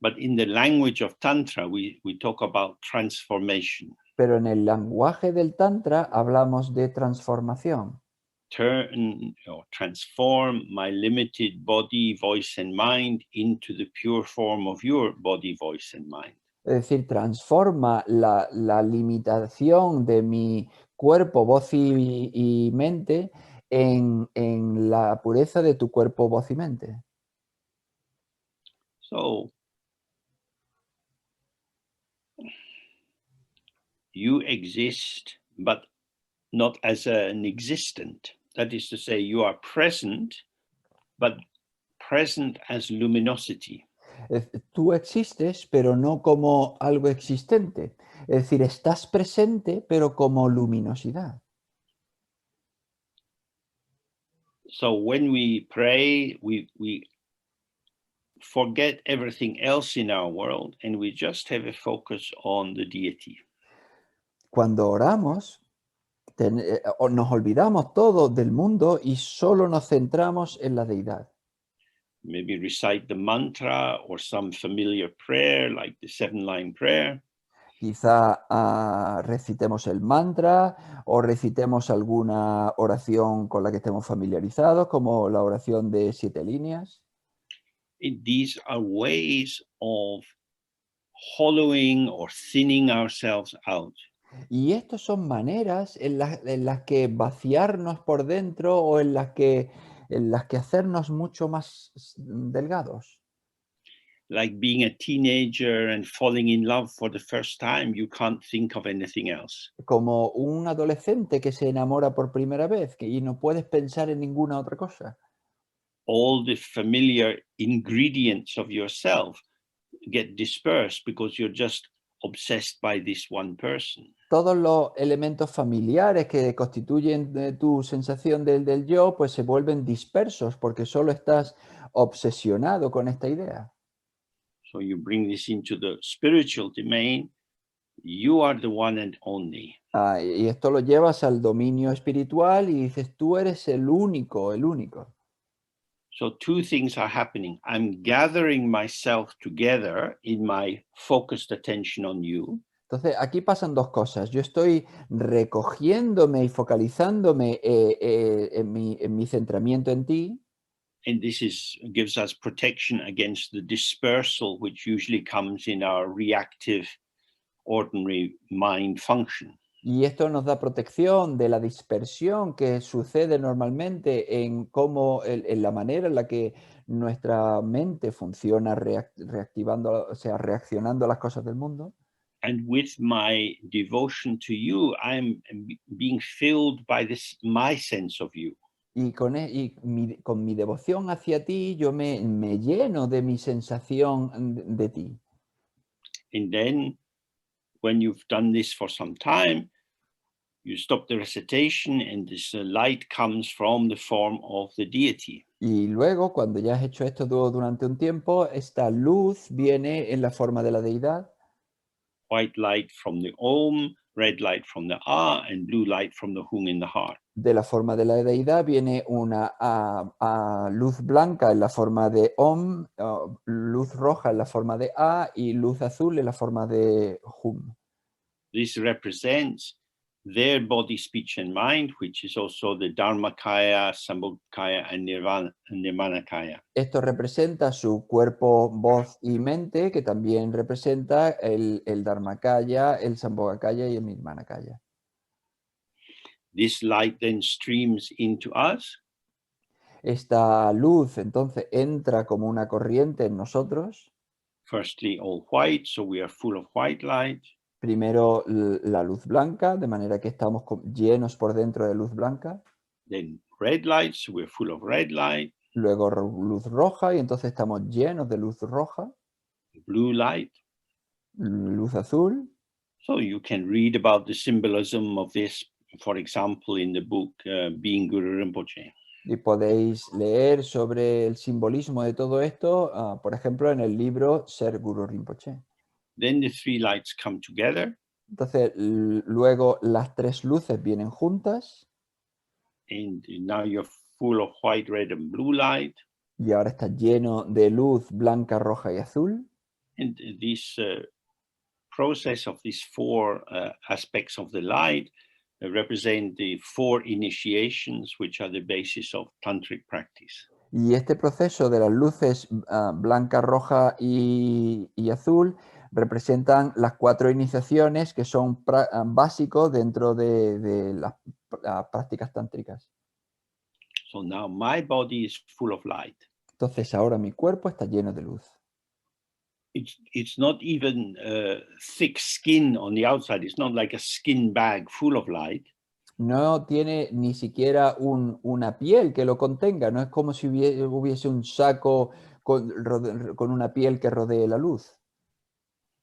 But in the language of Tantra, we talk about transformation. Pero en el lenguaje del Tantra hablamos de transformación. Turn or transform my limited body, voice, and mind into the pure form of your body, voice, and mind. Es decir, transforma la limitación de mi cuerpo, voz y mente en la pureza de tu cuerpo, voz y mente. So, you exist, but not as an existent. That is to say, you are present, but present as luminosity. Tú existes, pero no como algo existente. Es decir, estás presente, pero como luminosidad. So when we pray, we forget everything else in our world and we just have a focus on the deity. Cuando oramos, nos olvidamos todo del mundo y solo nos centramos en la deidad. Maybe recite the mantra or some familiar prayer like the 7-line prayer. Quizá recitemos el mantra o recitemos alguna oración con la que estemos familiarizados, como la oración de 7 líneas. These are ways of hollowing or thinning ourselves out. Y estas son maneras en las que vaciarnos por dentro o en las que hacernos mucho más delgados. Like being a teenager and falling in love for the first time, you can't think of anything else. Como un adolescente que se enamora por primera vez y no puedes pensar en ninguna otra cosa. All the familiar ingredients of yourself get dispersed because you're just obsessed by this one person. Todos los elementos familiares que constituyen tu sensación del yo, pues se vuelven dispersos porque solo estás obsesionado con esta idea. So you bring this into the spiritual domain. You are the one and only. Y esto lo llevas al dominio espiritual y dices, tú eres el único, el único. So two things are happening. I'm gathering myself together in my focused attention on you. Entonces, aquí pasan dos cosas. Yo estoy recogiéndome y focalizándome en mi centramiento en ti. And this gives us protection against the dispersal, which usually comes in our reactive, ordinary mind function. Y esto nos da protección de la dispersión que sucede normalmente en en la manera en la que nuestra mente funciona reactivando, o sea, reaccionando a las cosas del mundo. And with my devotion to you, I'm being filled by this my sense of you. Y con mi devoción hacia ti, yo me lleno de mi sensación de ti. And then when you've done this for some time, you stop the recitation and this light comes from the form of the deity. Y luego, cuando ya has hecho esto durante un tiempo, esta luz viene en la forma de la deidad. White light from the Om, red light from the Ah, and blue light from the Hung in the heart. De la forma de la deidad viene una luz blanca en la forma de Om, luz roja en la forma de A y luz azul en la forma de Hum. This represents their body, speech, and mind, which is also the Dharmakaya, Sambhogakaya, and Nirmanakaya. Esto representa su cuerpo, voz y mente, que también representa el Dharmakaya, el Sambhogakaya y el Nirmanakaya. This light then streams into us. Esta luz entonces entra como una corriente en nosotros. Firstly, all white, so we are full of white light. Primero la luz blanca, de manera que estamos llenos por dentro de luz blanca. Then red light, so we're full of red light. Luego luz roja y entonces estamos llenos de luz roja. Blue light. Luz azul. So you can read about the symbolism of this, for example, in the book Being Guru Rinpoche. Y podéis leer sobre el simbolismo de todo esto, por ejemplo, en el libro Ser Guru Rinpoche. Then the three lights come together. Entonces, luego las tres luces vienen juntas. And now you're full of white, red, and blue light. Y ahora está lleno de luz blanca, roja y azul. And this process of these four aspects of the light represent the four initiations, which are the basis of tantric practice. Y este proceso de las luces blanca, roja y azul representan las cuatro iniciaciones que son básicos dentro de las prácticas tántricas. So now my body is full of light. Entonces ahora mi cuerpo está lleno de luz. It's not even thick skin on the outside. It's not like a skin bag full of light. No tiene ni siquiera una piel que lo contenga. No es como si hubiese un saco con una piel que rodee la luz.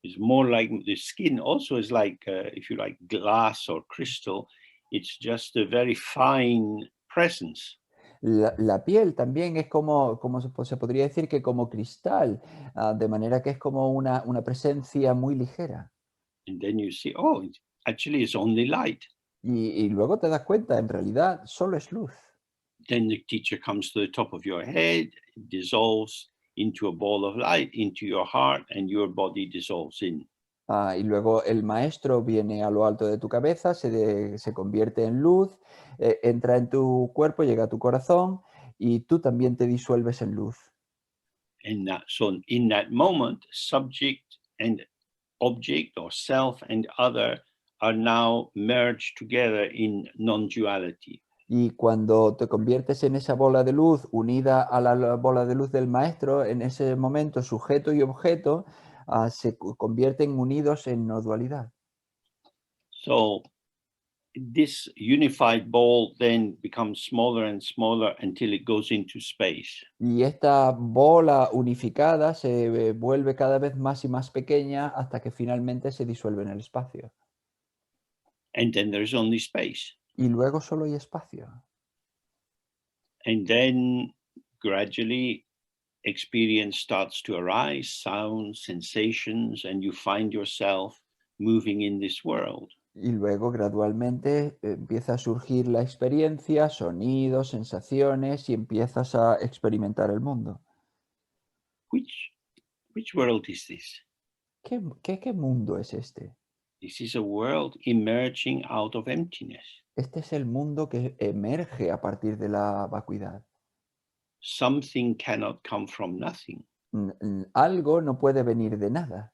It's more like the skin also is like, if you like, glass or crystal. It's just a very fine presence. La piel también es como se podría decir que como cristal, de manera que es como una presencia muy ligera. And then you see, oh, actually it's only light. Y luego te das cuenta, en realidad solo es luz. Then the teacher comes to the top of your head, dissolves into a ball of light, into your heart, and your body dissolves in. Y luego el maestro viene a lo alto de tu cabeza, se convierte en luz, entra en tu cuerpo, llega a tu corazón y tú también te disuelves en luz. And so in that moment, subject and object or self and other are now merged together in non-duality. Y cuando te conviertes en esa bola de luz unida a la bola de luz del maestro, en ese momento sujeto y objeto se convierten unidos en no dualidad. So this unified ball then becomes smaller and smaller until it goes into space. Y esta bola unificada se vuelve cada vez más y más pequeña hasta que finalmente se disuelve en el espacio. And then there's only space. Y luego solo hay espacio. And then gradually experience starts to arise, sounds, sensations, and you find yourself moving in this world. Y luego gradualmente empieza a surgir la experiencia, sonidos, sensaciones y empiezas a experimentar el mundo. Which world is this? ¿Qué mundo es este? This is a world emerging out of emptiness. Este es el mundo que emerge a partir de la vacuidad. Something cannot come from nothing. Algo no puede venir de nada.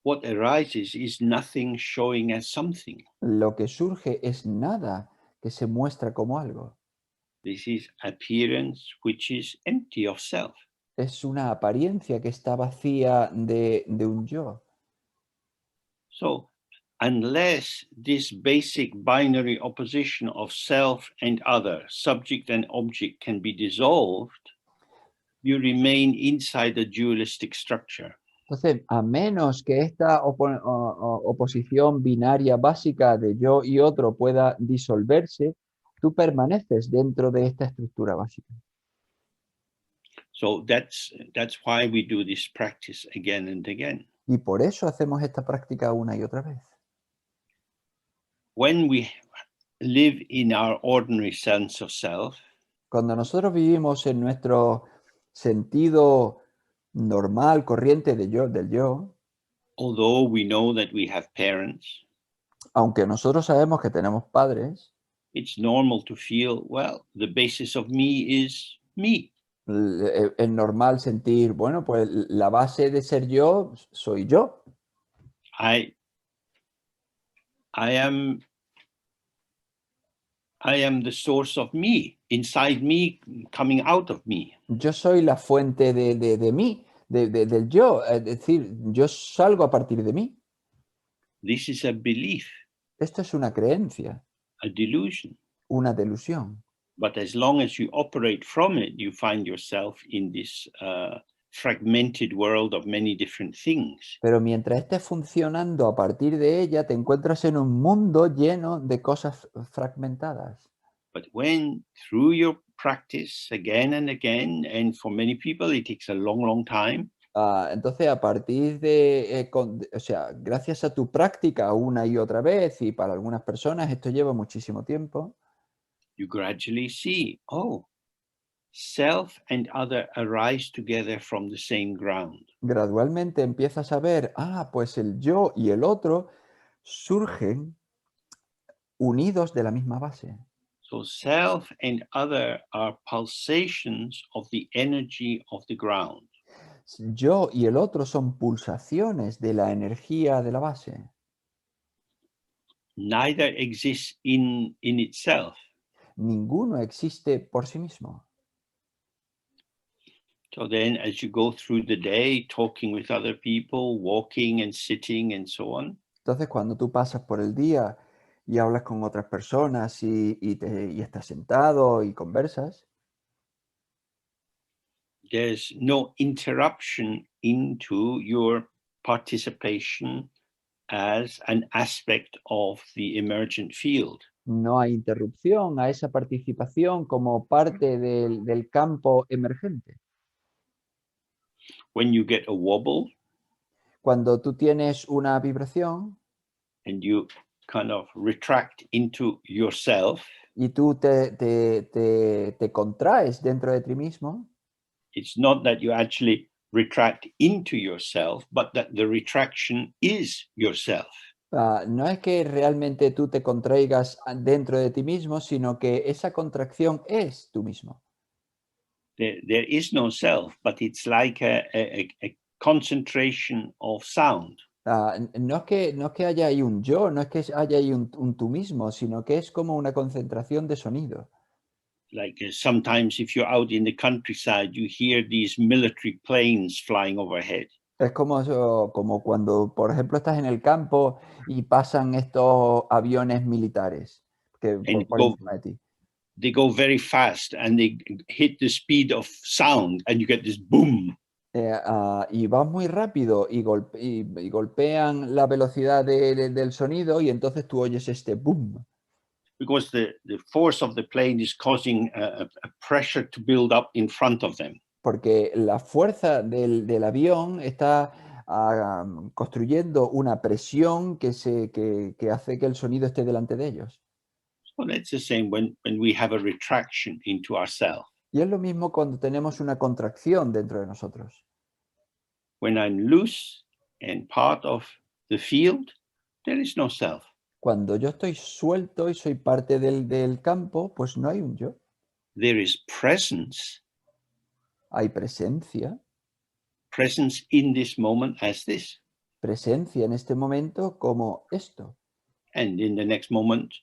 What arises is nothing showing as something. Lo que surge es nada que se muestra como algo. This is appearance which is empty of self. Es una apariencia que está vacía de un yo. So unless this basic binary opposition of self and other, subject and object, can be dissolved, you remain inside a dualistic structure. Entonces, a menos que esta oposición binaria básica de yo y otro pueda disolverse, tú permaneces dentro de esta estructura básica. So that's why we do this practice again and again. Y por eso hacemos esta práctica una y otra vez. When we live in our ordinary sense of self, Cuando nosotros vivimos en nuestro sentido normal, corriente del yo, although we know that we have parents, aunque nosotros sabemos que tenemos padres, it's normal to feel, well, the basis of me is me. es normal sentir, bueno, pues la base de ser yo soy yo. I am the source of me, inside me, coming out of me. Yo soy la fuente de mí, del yo. Es decir, yo salgo a partir de mí. This is a belief, Esto es una creencia, a delusion. una delusión. But as long as you operate from it, you find yourself in this fragmented world of many different things. Pero mientras estés funcionando a partir de ella, te encuentras en un mundo lleno de cosas fragmentadas. But when, through your practice again and again, and for many people it takes a long, long time, Entonces, a partir de, o sea, gracias a tu práctica una y otra vez, y para algunas personas esto lleva muchísimo tiempo, you gradually see, oh, self and other arise together from the same ground. gradualmente empiezas a ver, pues el yo y el otro surgen unidos de la misma base. So self and other are pulsations of the energy of the ground. Yo y el otro son pulsaciones de la energía de la base. Neither exists in itself. Ninguno existe por sí mismo. So then as you go through the day, talking with other people, walking and sitting and so on, Entonces, cuando tú pasas por el día y hablas con otras personas y estás sentado y conversas, there's no interruption into your participation as an aspect of the emergent field. no hay interrupción a esa participación como parte del campo emergente. When you get a wobble Cuando tú tienes una vibración and you kind of retract into yourself, y tú te contraes dentro de ti mismo, it's not that you actually retract into yourself, but that the retraction is yourself. no es que realmente tú te contraigas dentro de ti mismo, sino que esa contracción es tú mismo. There is no self, but it's like a concentration of sound. No es que haya ahí un yo, no es que haya ahí un tú mismo, sino que es como una concentración de sonido. Like sometimes if you're out in the countryside, you hear these military planes flying overhead. Es como cuando, por ejemplo, estás en el campo y pasan estos aviones militares que And por encima de ti. they go very fast and they hit the speed of sound and you get this boom. Y van muy rápido y golpean la velocidad del sonido y entonces tú oyes este boom. Because the force of the plane is causing a pressure to build up in front of them. Porque la fuerza del avión está construyendo una presión que hace que el sonido esté delante de ellos. So that's the same when we have a retraction into ourselves. Y es lo mismo cuando tenemos una contracción dentro de nosotros. When I'm loose and part of the field, there is no self. Cuando yo estoy suelto y soy parte del campo, pues no hay un yo. There is presence. Hay presencia. Presence in this moment as this. Presencia en este momento como esto. And in the next moment,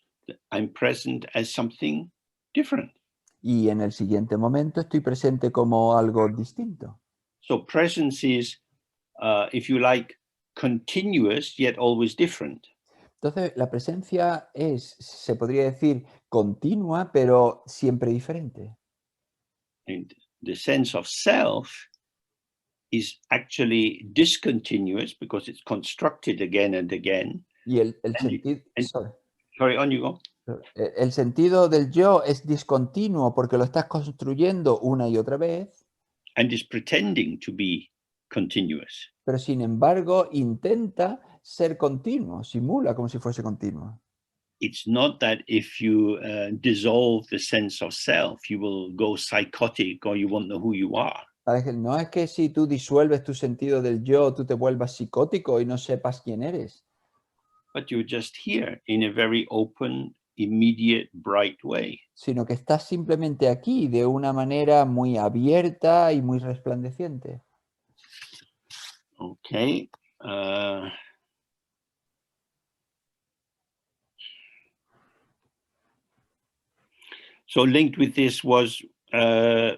I'm present as something different. Y en el siguiente momento estoy presente como algo distinto. So presence is, if you like, continuous yet always different. Entonces, la presencia es, se podría decir, continua, pero siempre diferente. And the sense of self is actually discontinuous because it's constructed again and again. Y el And, sentido, and sorry, on you go. el sentido del yo es discontinuo porque lo estás construyendo una y otra vez, And is pretending to be continuous. pero sin embargo intenta ser continuo, simula como si fuese continuo. It's not that if you dissolve the sense of self, you will go psychotic or you won't know who you are. No es que si tú disuelves tu sentido del yo, tú te vuelvas psicótico y no sepas quién eres, But you're just here in a very open, immediate, bright way. sino que estás simplemente aquí de una manera muy abierta y muy resplandeciente. Okay. So linked with this was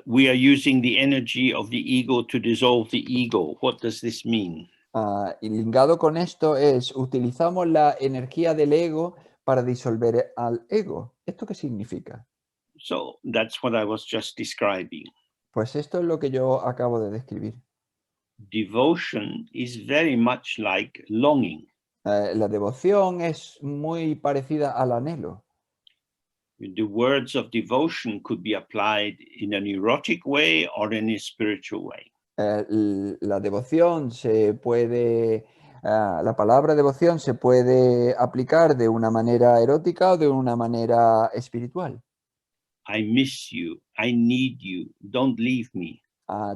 we are using the energy of the ego to dissolve the ego. What does this mean? Y ligado con esto es, utilizamos la energía del ego para disolver al ego. ¿Esto qué significa? So that's what I was just describing. Pues esto es lo que yo acabo de describir. Devotion is very much like longing. La devoción es muy parecida al anhelo. The words of devotion could be applied in a neurotic way or in a spiritual way. La devoción se puede, la palabra devoción se puede aplicar de una manera erótica o de una manera espiritual. I miss you. I need you. Don't leave me.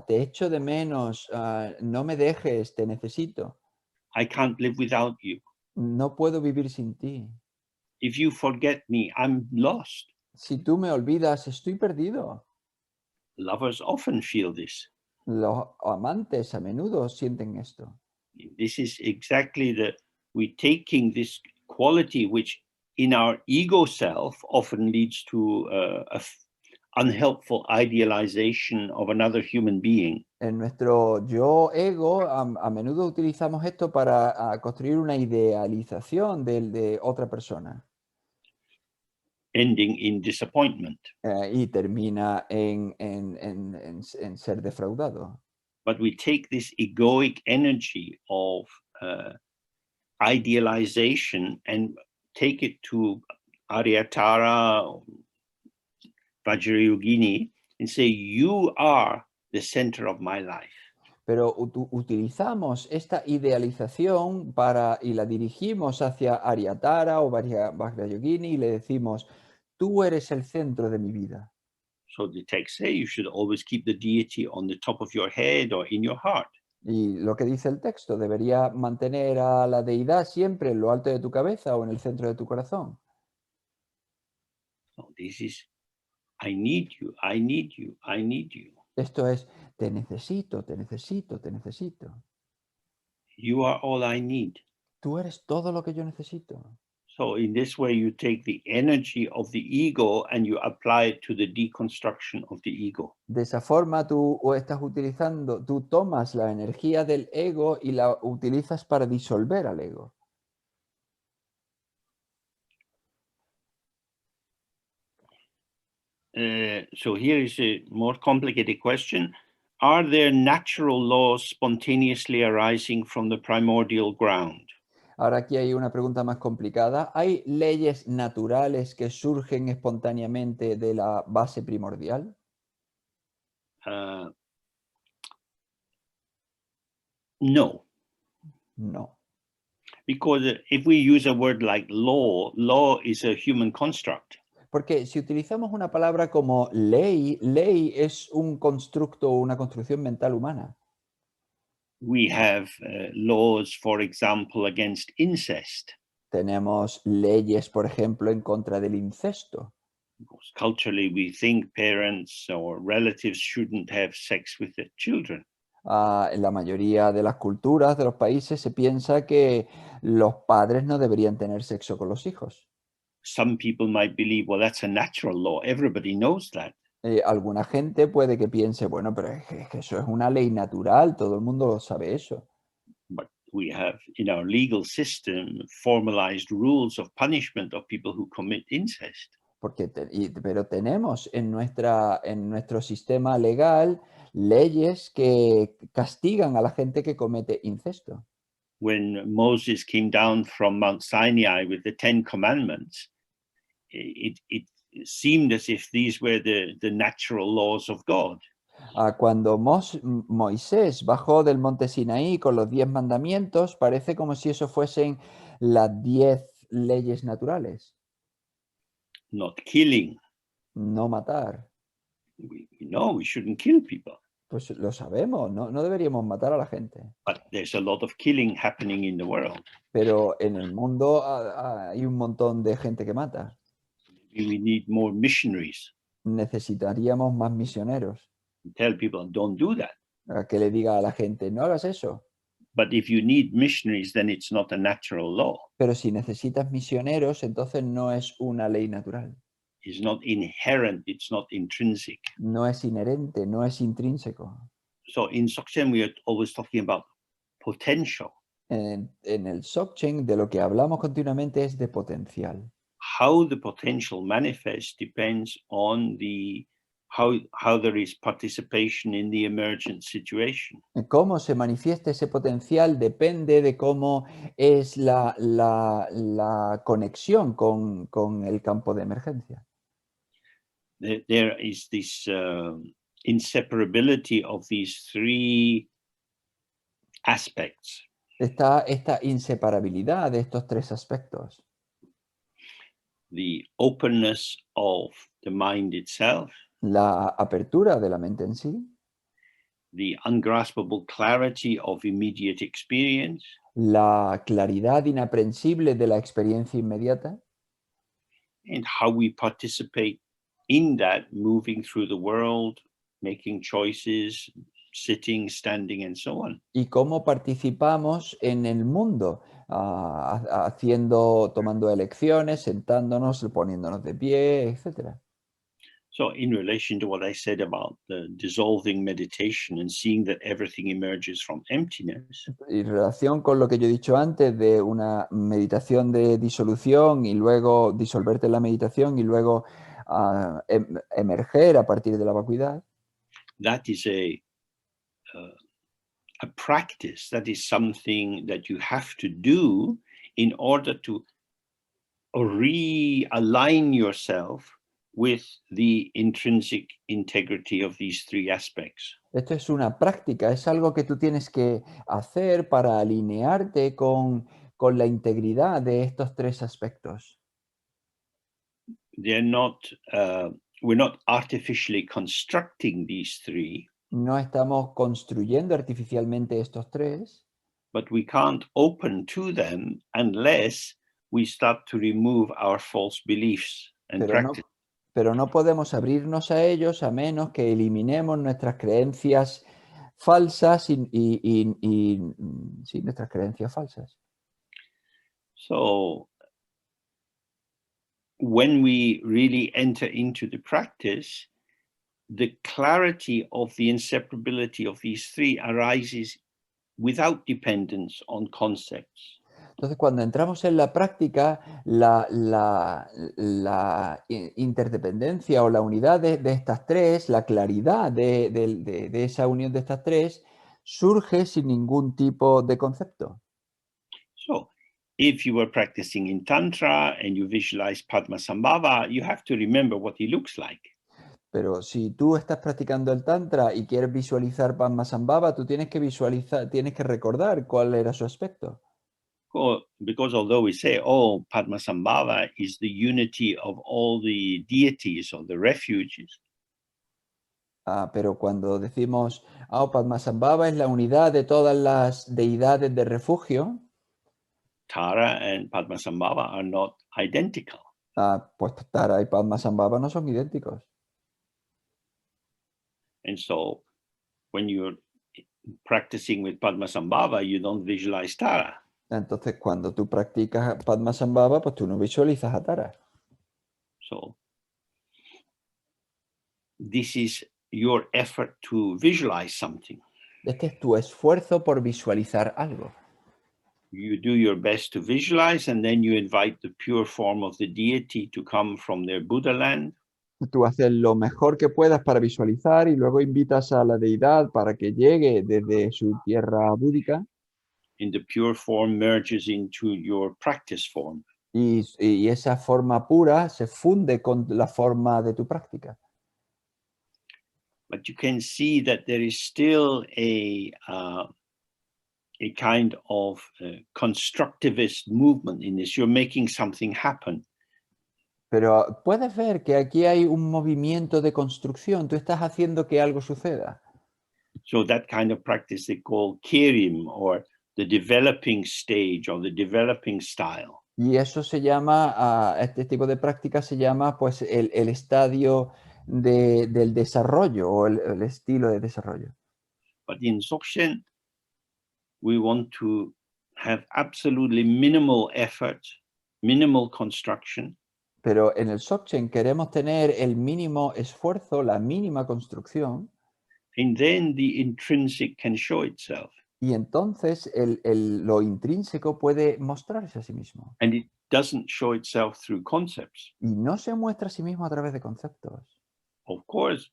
Te echo de menos, no me dejes, te necesito. I can't live without you. No puedo vivir sin ti. If you forget me, I'm lost. Si tú me olvidas, estoy perdido. Lovers often feel this. Los amantes a menudo sienten esto. This is exactly we taking this quality which in our ego self often leads to unhelpful idealization of another human being. En nuestro yo ego, a menudo utilizamos esto para construir una idealización de otra persona. Ending in disappointment. Y termina en ser defraudado. But we take this egoic energy of idealization and take it to Aryatara, Vajrayogini, and say, you are the center of my life. Pero utilizamos esta idealización y la dirigimos hacia Aryatara o Vajrayogini y le decimos, tú eres el centro de mi vida. So the text says you should always keep the deity on the top of your head or in your heart. Y lo que dice el texto, debería mantener a la deidad siempre en lo alto de tu cabeza o en el centro de tu corazón. So this is, I need you, I need you, I need you. Esto es, te necesito, te necesito, te necesito. You are all I need. Tú eres todo lo que yo necesito. So in this way, you take the energy of the ego and you apply it to the deconstruction of the ego. De esa forma tú tomas la energía del ego y la utilizas para disolver al ego. So here is a more complicated question. Are there natural laws spontaneously arising from the primordial ground? Ahora aquí hay una pregunta más complicada. ¿Hay leyes naturales que surgen espontáneamente de la base primordial? No. No. Because if we use a word like law is a human construct. Porque si utilizamos una palabra como ley, ley es un constructo o una construcción mental humana. We have laws, for example, against incest. Tenemos leyes, por ejemplo, en contra del incesto. Because culturally, we think parents or relatives shouldn't have sex with their children. En la mayoría de las culturas de los países se piensa que los padres no deberían tener sexo con los hijos. Some people might believe, well, that's a natural law. Everybody knows that. Alguna gente puede que piense, bueno, pero es que eso es una ley natural, todo el mundo sabe eso. But we have in our legal system formalized rules of punishment of people who commit incest. Pero tenemos en nuestro sistema legal leyes que castigan a la gente que comete incesto. When Moses came down from Mount Sinai with the 10 Commandments, it seemed as if these were the natural laws of God. Cuando Moisés bajó del monte Sinaí con los 10 mandamientos, parece como si eso fuesen las 10 leyes naturales. Not killing. No matar. We know we shouldn't kill people. Pues lo sabemos, no deberíamos matar a la gente. But there's a lot of killing happening in the world. Pero en el mundo hay un montón de gente que mata. We need more missionaries. Necesitaríamos más misioneros. Tell people, don't do that. A que le diga a la gente, no hagas eso. But if you need missionaries, then it's not a natural law. Pero si necesitas misioneros, entonces no es una ley natural. It's not inherent, it's not intrinsic. No es inherente, no es intrínseco. So in Sokchen, we are always talking about potential. En el Dzogchen de lo que hablamos continuamente es de potencial. How the potential manifests depends on how there is participation in the emergent situation. Cómo se manifiesta ese potencial depende de cómo es la conexión con el campo de emergencia. There is this inseparability of these three aspects. Está esta inseparabilidad de estos tres aspectos. The openness of the mind itself. La apertura de la mente en sí. The ungraspable clarity of immediate experience. La claridad inaprensible de la experiencia inmediata. And how we participate in that, moving through the world, making choices, sitting, standing, and so on. Y cómo participamos en el mundo, tomando elecciones, sentándonos, poniéndonos de pie, etc. So in relation to what I said about the dissolving meditation and seeing that everything emerges from emptiness. En relación con lo que yo he dicho antes de una meditación de disolución y luego disolverte en la meditación y luego emerger a partir de la vacuidad. That is a practice, that is something that you have to do in order to realign yourself with the intrinsic integrity of these three aspects. Esto es una práctica, es algo que tú tienes que hacer para alinearte con la integridad de estos tres aspectos. They're not, we're not artificially constructing these three. No estamos construyendo artificialmente estos tres. But we can't open to them unless we start to remove our false beliefs and practice. Pero no podemos abrirnos a ellos a menos que eliminemos nuestras creencias falsas sí, nuestras creencias falsas. So when we really enter into the practice, the clarity of the inseparability of these three arises without dependence on concepts. Entonces, cuando entramos en la práctica, la interdependencia o la unidad de estas tres, la claridad de esa unión de estas tres, surge sin ningún tipo de concepto. So, if you were practicing in Tantra and you visualize Padmasambhava, you have to remember what he looks like. Pero si tú estás practicando el Tantra y quieres visualizar Padmasambhava, tú tienes que recordar cuál era su aspecto. Because although we say, oh, Padmasambhava is the unity of all the deities or the refuges. Pero cuando decimos, Padmasambhava es la unidad de todas las deidades de refugio. Tara and Padmasambhava are not identical. Pues Tara y Padmasambhava no son idénticos. And so when you're practicing with Padmasambhava, you don't visualize Tara. Entonces, cuando tú practicas Padmasambhava, pues tú no visualizas a Tara. So this is your effort to visualize something. Este es tu esfuerzo por visualizar algo. You do your best to visualize, and then you invite the pure form of the deity to come from their Buddha land. Tú haces lo mejor que puedas para visualizar y luego invitas a la deidad para que llegue desde su tierra búdica And the pure form merges into your practice form. y esa forma pura se funde con la forma de tu práctica. But you can see that there is still a kind of constructivist movement in this. You're making something happen. Pero puedes ver que aquí hay un movimiento de construcción, tú estás haciendo que algo suceda. So that kind of practice they call kirim, or the developing stage, or the developing style. Y eso se llama, este tipo de práctica se llama pues el estadio del desarrollo o el estilo de desarrollo. But in Dzogchen, we want to have absolutely minimal effort, minimal construction. Pero en el Dzogchen queremos tener el mínimo esfuerzo, la mínima construcción, And then the intrinsic can show itself. y entonces lo intrínseco puede mostrarse a sí mismo. And it doesn't show itself through concepts. Y no se muestra a sí mismo a través de conceptos. Of course,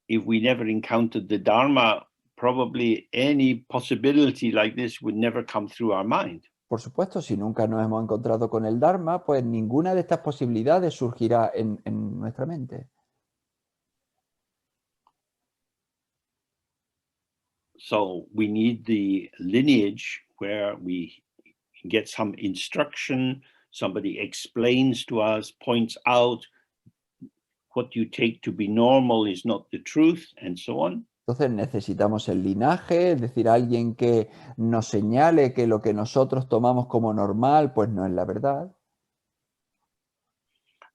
if we never encountered the Dharma, probably any possibility like this would never come through our mind. Por supuesto, si nunca nos hemos encontrado con el Dharma, pues ninguna de estas posibilidades surgirá en nuestra mente. So we need the lineage where we get some instruction, somebody explains to us, points out what you take to be normal is not the truth, and so on. Entonces necesitamos el linaje, es decir, alguien que nos señale que lo que nosotros tomamos como normal, pues no es la verdad.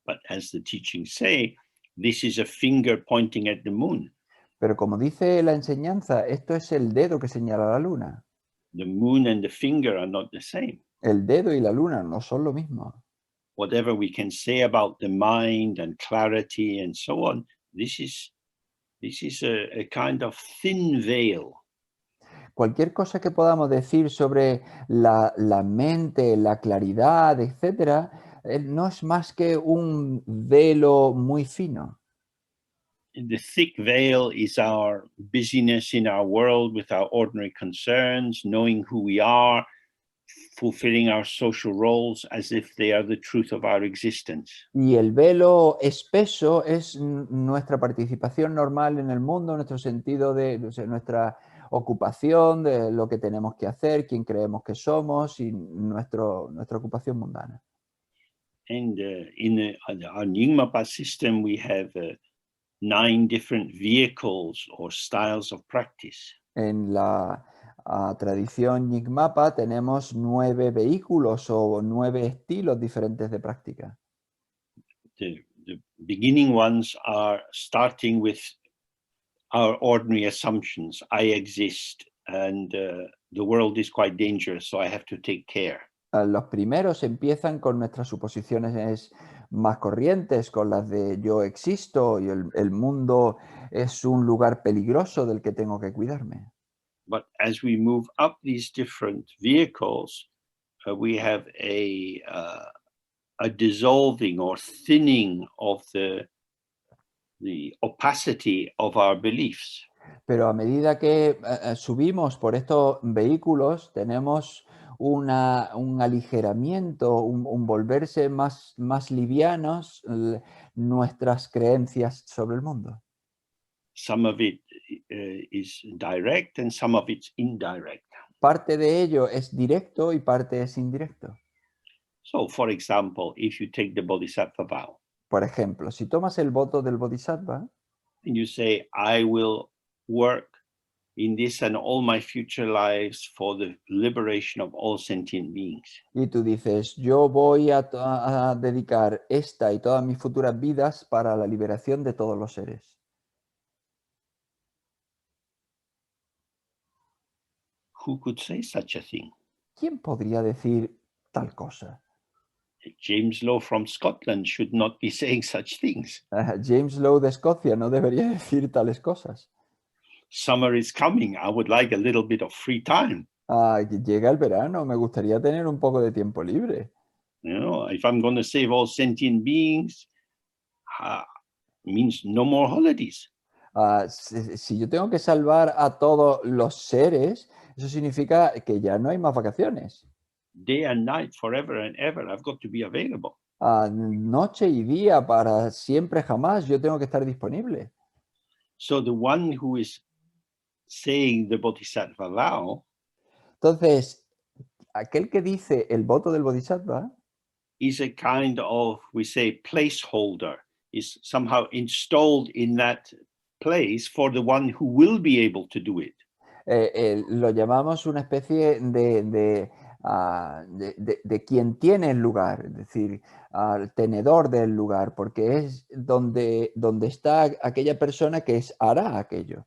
But as the teachings say, this is a finger pointing at the moon. Pero como dice la enseñanza, esto es el dedo que señala la luna. The moon and the finger are not the same. El dedo y la luna no son lo mismo. Whatever we can say about the mind and clarity and so on, this is a kind of thin veil. Cualquier cosa que podamos decir sobre la mente, la claridad, etcétera, no es más que un velo muy fino. The thick veil is our busyness in our world with our ordinary concerns, knowing who we are, fulfilling our social roles as if they are the truth of our existence. Y el velo espeso es nuestra participación normal en el mundo, nuestro sentido o sea, nuestra ocupación, de lo que tenemos que hacer, quién creemos que somos y nuestra ocupación mundana. And in our Nyingmapa system, we have 9 different vehicles or styles of practice. En la tradición Nyingmapa tenemos 9 vehículos o 9 estilos diferentes de práctica. The beginning ones are starting with our ordinary assumptions. I exist and the world is quite dangerous, so I have to take care. Los primeros empiezan con nuestras suposiciones más corrientes, con las de yo existo y el mundo es un lugar peligroso del que tengo que cuidarme. But as we move up these different vehicles, we have a dissolving or thinning of the opacity of our beliefs. Pero a medida que subimos por estos vehículos, tenemos un aligeramiento, un volverse más livianos nuestras creencias sobre el mundo. Some of it is direct and some of it's indirect. Parte de ello es directo y parte es indirecto. So, for example, if you take the Bodhisattva vow, Por ejemplo, si tomas el voto del Bodhisattva and you say, I will work in this and all my future lives for the liberation of all sentient beings. y tú dices, yo voy a dedicar esta y todas mis futuras vidas para la liberación de todos los seres. Who could say such a thing? ¿Quién podría decir tal cosa? James Lowe from Scotland should not be saying such things. James Lowe de Escocia no debería decir tales cosas. Summer is coming. I would like a little bit of free time. Llega el verano, me gustaría tener un poco de tiempo libre. You know, if I'm going to save all sentient beings, uh, means no more holidays. Si yo tengo que salvar a todos los seres, eso significa que ya no hay más vacaciones. Day and night, forever and ever, I've got to be available. Noche y día, para siempre, jamás, yo tengo que estar disponible. So the one who is saying the Bodhisattva vow Entonces, aquel que dice el voto del Bodhisattva is a kind of, we say, placeholder, is somehow installed in that place for the one who will be able to do it. lo llamamos una especie de quien tiene el lugar, es decir, al tenedor del lugar, porque es donde está aquella persona que hará aquello.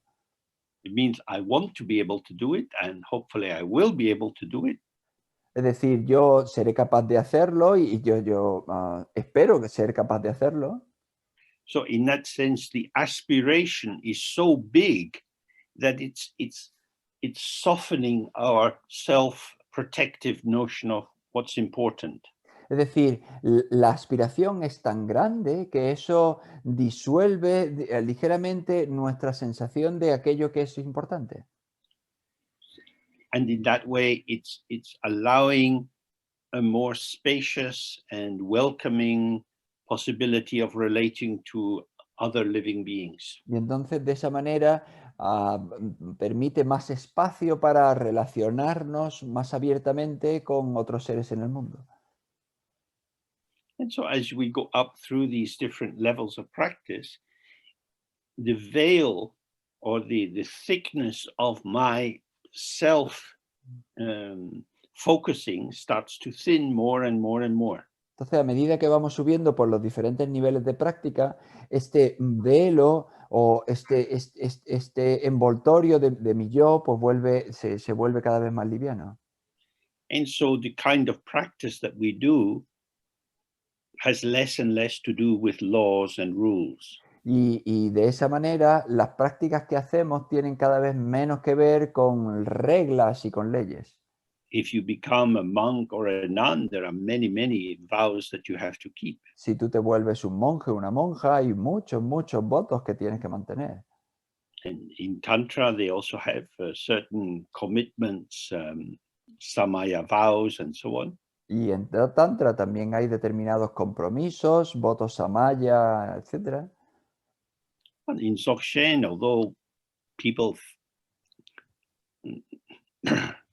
It means I want to be able to do it, and hopefully I will be able to do it. Es decir, yo seré capaz de hacerlo y yo espero que ser capaz de hacerlo. So in that sense, the aspiration is so big that it's softening our self-protective notion of what's important. Es decir, la aspiración es tan grande que eso disuelve ligeramente nuestra sensación de aquello que es importante. And in that way, it's allowing a more spacious and welcoming possibility of relating to other living beings. Y entonces de esa manera permite más espacio para relacionarnos más abiertamente con otros seres en el mundo. And so as we go up through these different levels of practice, the veil or the thickness of my self focusing starts to thin more and more and more. Entonces, a medida que vamos subiendo por los diferentes niveles de práctica, este velo o este envoltorio de mi yo, pues se vuelve cada vez más liviano. And so the kind of practice that we do has less and less to do with laws and rules. Y de esa manera, las prácticas que hacemos tienen cada vez menos que ver con reglas y con leyes. If you become a monk or a nun, there are many, many vows that you have to keep. Si tú te vuelves un monje o una monja, hay muchos, muchos votos que tienes que mantener. And in Tantra, they also have certain commitments, samaya vows, and so on. Y en Tantra también hay determinados compromisos, votos samaya, etc. And in Dzogchen, although people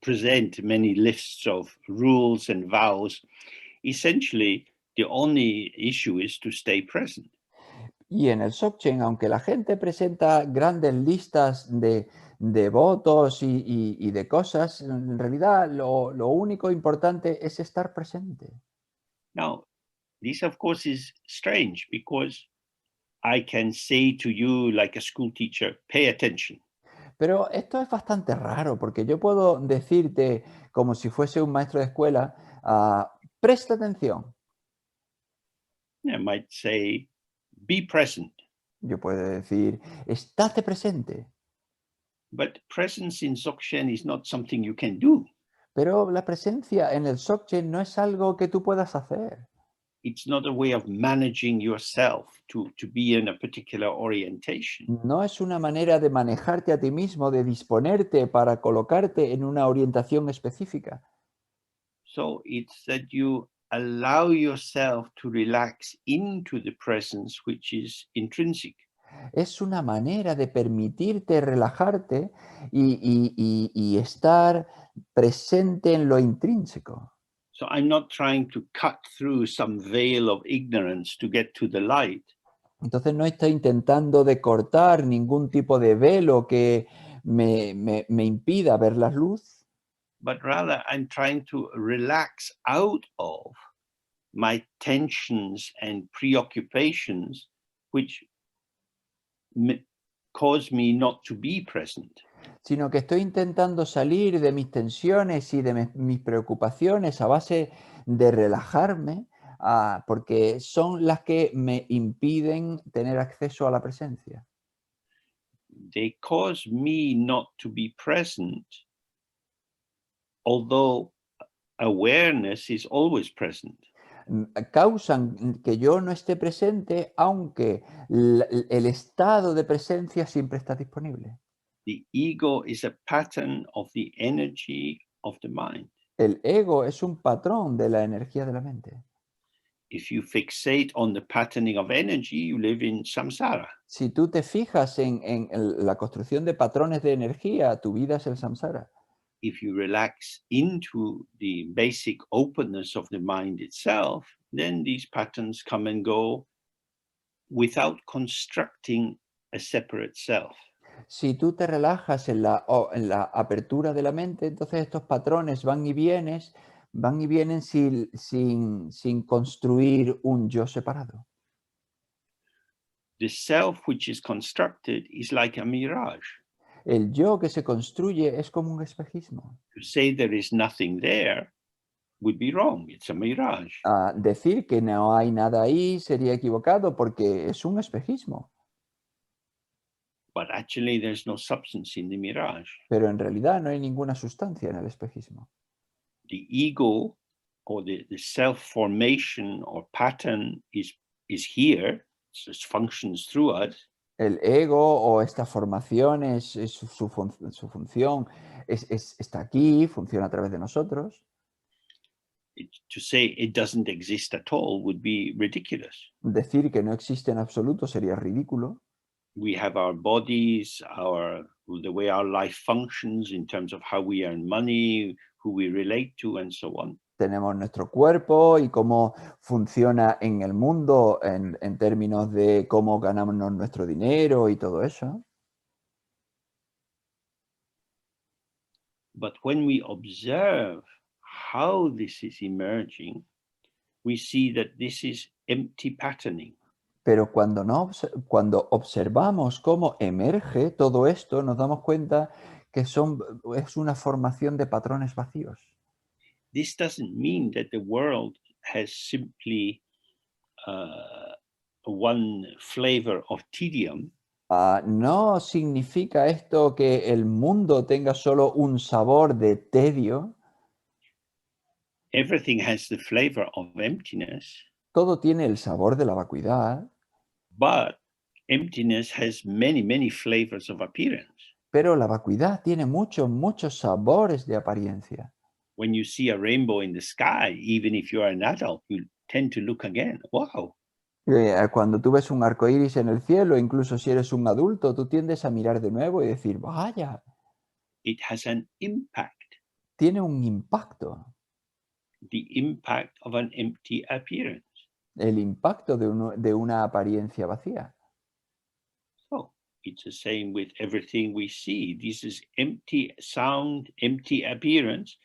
present many lists of rules and vows, essentially the only issue is to stay present. Y en el Dzogchen, aunque la gente presenta grandes listas de votos y de cosas, en realidad lo único importante es estar presente. Now, this of course is strange because I can say to you, like a school teacher, pay attention. Pero esto es bastante raro, porque yo puedo decirte, como si fuese un maestro de escuela, presta atención. I might say, be present. Yo puedo decir, estate presente. But presence in Dzogchen is not something you can do. Pero la presencia en el Dzogchen no es algo que tú puedas hacer. It's not a way of managing yourself to be in a particular orientation. No es una manera de manejarte a ti mismo, de disponerte para colocarte en una orientación específica. So it's that you allow yourself to relax into the presence, which is intrinsic. Es una manera de permitirte relajarte y estar presente en lo intrínseco. So I'm not trying to cut through some veil of ignorance to get to the light. Entonces no estoy intentando de cortar ningún tipo de velo que me impida ver la luz, But rather I'm trying to relax out of my tensions and preoccupations, which cause me not to be present. sino que estoy intentando salir de mis tensiones y de mis preocupaciones a base de relajarme, porque son las que me impiden tener acceso a la presencia. They cause me not to be present although awareness is always present. Causan que yo no esté presente, aunque el estado de presencia siempre está disponible. The ego is a pattern of the energy of the mind. El ego es un patrón de la energía de la mente. If you fixate on the patterning of energy, you live in samsara. Si tú te fijas en la construcción de patrones de energía, tu vida es el samsara. If you relax into the basic openness of the mind itself, then these patterns come and go without constructing a separate self. Si tú te relajas en la apertura de la mente, entonces estos patrones van y vienen sin construir un yo separado. The self which is constructed is like a mirage. El yo que se construye es como un espejismo. To say there is nothing there would be wrong. It's a mirage. Decir que no hay nada ahí sería equivocado porque es un espejismo, But actually, there's no substance in the mirage. pero en realidad no hay ninguna sustancia en el espejismo. The ego or the self-formation or pattern is here, it just functions through us. El ego o esta formación su función está aquí, funciona a través de nosotros. To say it doesn't exist at all would be ridiculous. Decir que no existe en absoluto sería ridículo. We have our bodies, the way our life functions in terms of how we earn money, who we relate to, and so on. Tenemos nuestro cuerpo y cómo funciona en el mundo en términos de cómo ganamos nuestro dinero y todo eso. But when we observe how this is emerging, we see that this is empty patterning. Pero cuando observamos cómo emerge todo esto, nos damos cuenta que es una formación de patrones vacíos. This doesn't mean that the world has simply one flavor of tedium. No significa esto que el mundo tenga solo un sabor de tedio. Everything has the flavor of emptiness, Todo tiene el sabor de la vacuidad, but emptiness has many, many flavors of appearance. pero la vacuidad tiene muchos sabores de apariencia. When you see a rainbow in the sky, even if you are an adult, you tend to look again. Wow. Cuando tú ves un arco iris en el cielo, incluso si eres un adulto, tú tiendes a mirar de nuevo y decir, vaya, It has an impact, tiene un impacto, the impact of an empty appearance. el impacto de una apariencia vacía. So it's the same with everything we see. This is empty sound, empty appearance,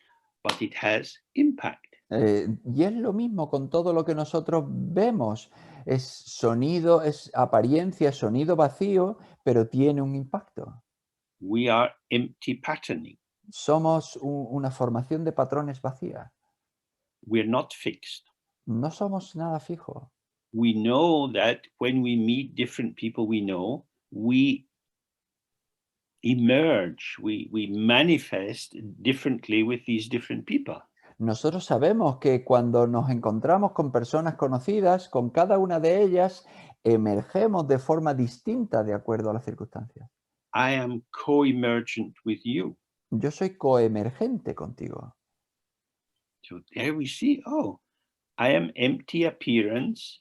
but it has impact. Y es lo mismo con todo lo que nosotros vemos. Es sonido, es apariencia, sonido vacío, pero tiene un impacto. We are empty patterning. Somos una formación de patrones vacía. We're not fixed. No somos nada fijo. We know that when we meet different people we know, we emerge, we manifest differently with these different people. Nosotros sabemos que cuando nos encontramos con personas conocidas, con cada una de ellas emergemos de forma distinta de acuerdo a las circunstancias. I am co-emergent with you. Yo soy coemergente contigo. So there we see, oh, I am empty appearance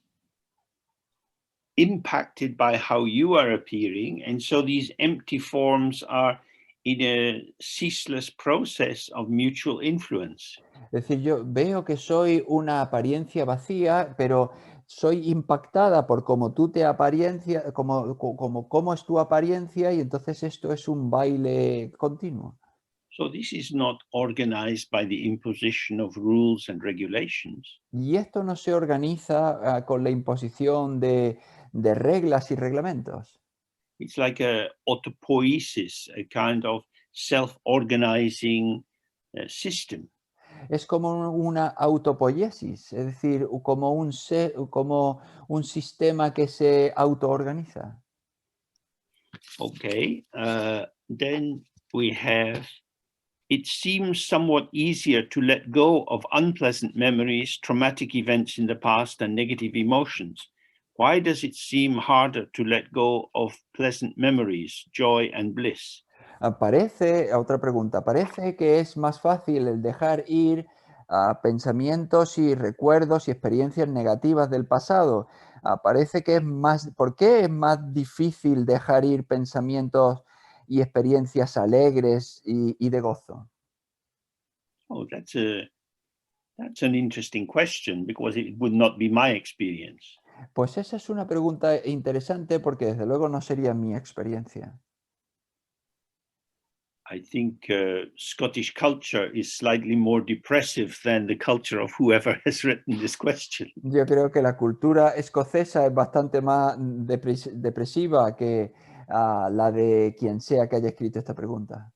impacted by how you are appearing. And so these empty forms are in a ceaseless process of mutual influence. Es decir, yo veo que soy una apariencia vacía, pero soy impactada por cómo tú te apariencia, cómo es tu apariencia, y entonces esto es un baile continuo. So this is not organized by the imposition of rules and regulations. Y esto no se organiza con la imposición de reglas y reglamentos. It's like a autopoiesis, a kind of self-organizing system. Es como una autopoiesis, es decir, como un sistema que se autoorganiza. Okay, then we have it seems somewhat easier to let go of unpleasant memories, traumatic events in the past, and negative emotions. Why does it seem harder to let go of pleasant memories, joy, and bliss? Otra pregunta, parece que es más fácil el dejar ir a pensamientos y recuerdos y experiencias negativas del pasado. Parece que es más, ¿por qué es más difícil dejar ir pensamientos y experiencias alegres y de gozo? Oh, that's an interesting question because it would not be my experience. Pues esa es una pregunta interesante porque desde luego no sería mi experiencia. I think Scottish culture is slightly more depressive than the culture of whoever has written this question. Yo creo que la cultura escocesa es bastante más depresiva que la de quien sea que haya escrito esta pregunta.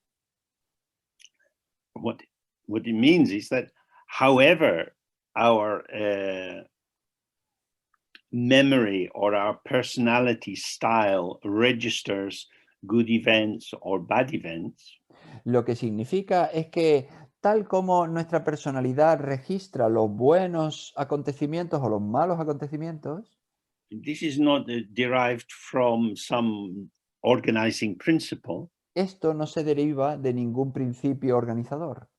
What what it means is that, however, our memory or our personality style registers good events or bad events, Lo que significa es que tal como nuestra personalidad registra los buenos acontecimientos o los malos acontecimientos, this is not derived from some organizing principle, esto no se deriva de ningún principio organizador,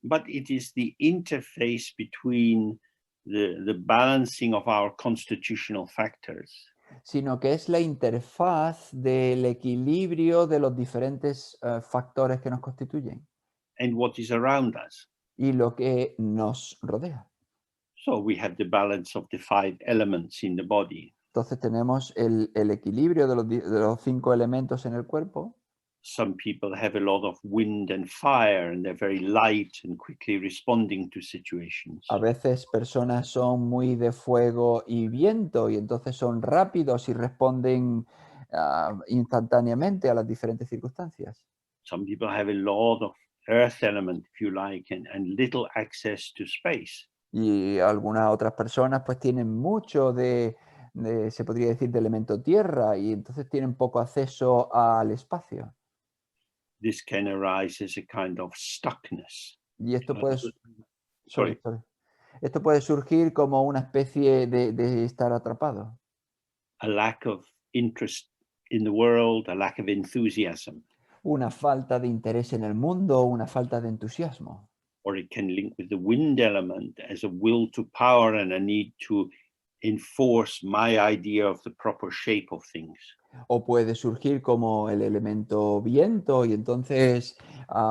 but it is the interface between the balancing of our constitutional factors sino que es la interfaz del equilibrio de los diferentes factores que nos constituyen and what is around us. y lo que nos rodea. So we have the balance of the 5 elements in the body. Entonces tenemos el equilibrio de los 5 elementos en el cuerpo. Some people have a lot of wind and fire, and they're very light and quickly responding to situations. A veces personas son muy de fuego y viento y entonces son rápidos y responden instantáneamente a las diferentes circunstancias. Some people have a lot of earth element, if you like, and little access to space. Y algunas otras personas pues tienen mucho se podría decir, de elemento tierra y entonces tienen poco acceso al espacio. This can arise as a kind of stuckness. Y esto puede, sorry, Sorry, sorry. Esto puede surgir como una especie de estar atrapado. a lack of interest in the world, a lack of enthusiasm, Una falta de interés en el mundo, una falta de entusiasmo. or it can link with the wind element as a will to power and a need to enforce my idea of the proper shape of things. O puede surgir como el elemento viento y entonces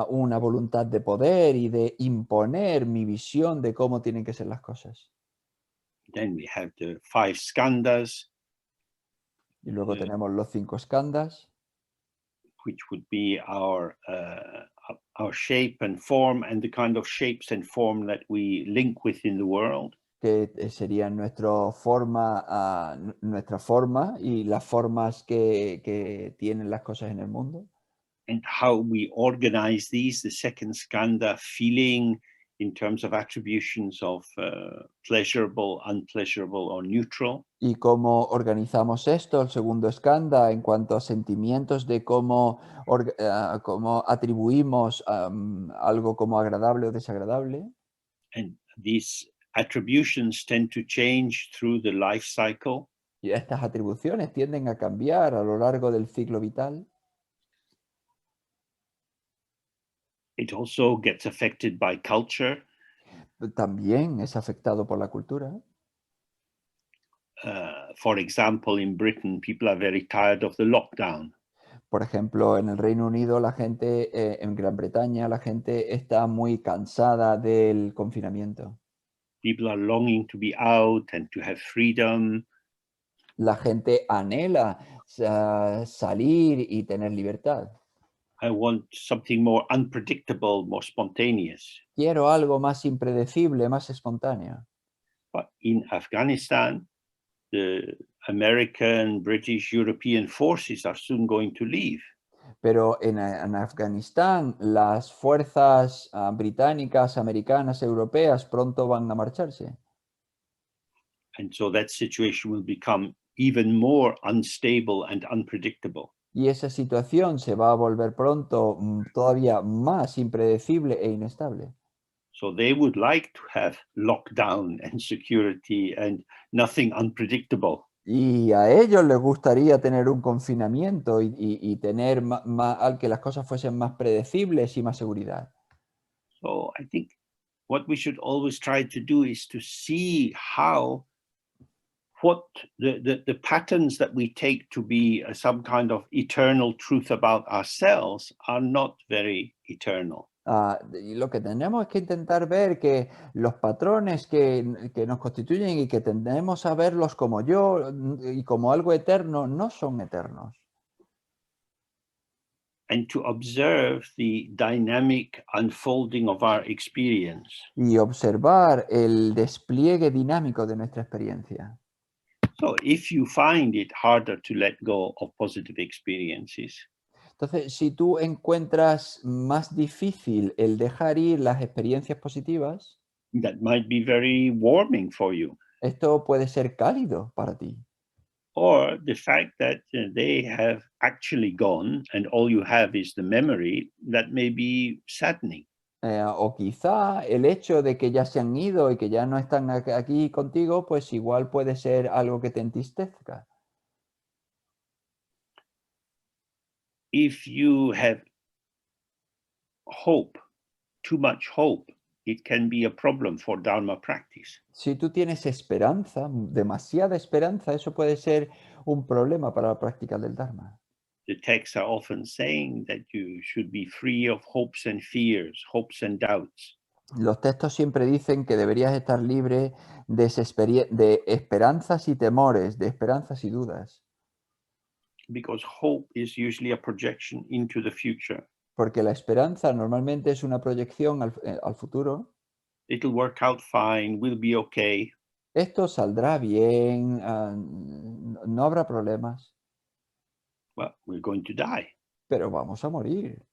una voluntad de poder y de imponer mi visión de cómo tienen que ser las cosas. Then we have the 5 skandhas, Y luego tenemos los 5 skandhas, which would be our shape and form, and the kind of shapes and form that we link with in the world. que serían nuestra forma y las formas que tienen las cosas en el mundo. And how we organize these, the second skandha, feeling in terms of attributions of pleasurable, unpleasurable, or neutral. Y cómo organizamos esto, el segundo skandha, en cuanto a sentimientos de cómo atribuimos algo como agradable o desagradable. And these attributions tend to change through the life cycle. Y estas atribuciones tienden a cambiar a lo largo del ciclo vital. It also gets affected by culture. También es afectado por la cultura. For example, in Britain, people are very tired of the lockdown. Por ejemplo, en el Reino Unido, en Gran Bretaña, la gente está muy cansada del confinamiento. People are longing to be out and to have freedom. La gente anhela salir y tener libertad. I want something more unpredictable, more spontaneous. Quiero algo más impredecible, más espontáneo. But in Afghanistan, the American, British, European forces are soon going to leave. Pero en Afganistán, las fuerzas británicas, americanas, europeas pronto van a marcharse. And so that situation will become even more unstable and unpredictable. Y esa situación se va a volver pronto todavía más impredecible e inestable. So they would like to have lockdown and security and nothing unpredictable. Y a ellos les gustaría tener un confinamiento y tener al que las cosas fuesen más predecibles y más seguridad. So I think what we should always try to do is to see how what the patterns that we take to be some kind of eternal truth about ourselves are not very eternal. Y lo que tenemos es que intentar ver que los patrones que nos constituyen y que tendemos a verlos como yo y como algo eterno, no son eternos. And to observe the dynamic unfolding of our experience. Y observar el despliegue dinámico de nuestra experiencia. So if you find it harder to let go of positive experiences, Entonces, si tú encuentras más difícil el dejar ir las experiencias positivas, that might be very warming for you. esto puede ser cálido para ti. Or the fact that they have actually gone and all you have is the memory, that may be saddening. O quizá el hecho de que ya se han ido y que ya no están aquí contigo, pues igual puede ser algo que te entristezca. If you have hope, too much hope, it can be a problem for Dharma practice. Si tú tienes esperanza, demasiada esperanza, eso puede ser un problema para la práctica del Dharma. The texts are often saying that you should be free of hopes and fears, hopes and doubts. Los textos siempre dicen que deberías estar libre de esperanzas y temores, de esperanzas y dudas, Because hope is usually a projection into the future. porque la esperanza normalmente es una proyección al futuro. It'll work out fine, we'll be okay. Esto saldrá bien, no habrá problemas, Well, we're going to die. pero vamos a morir.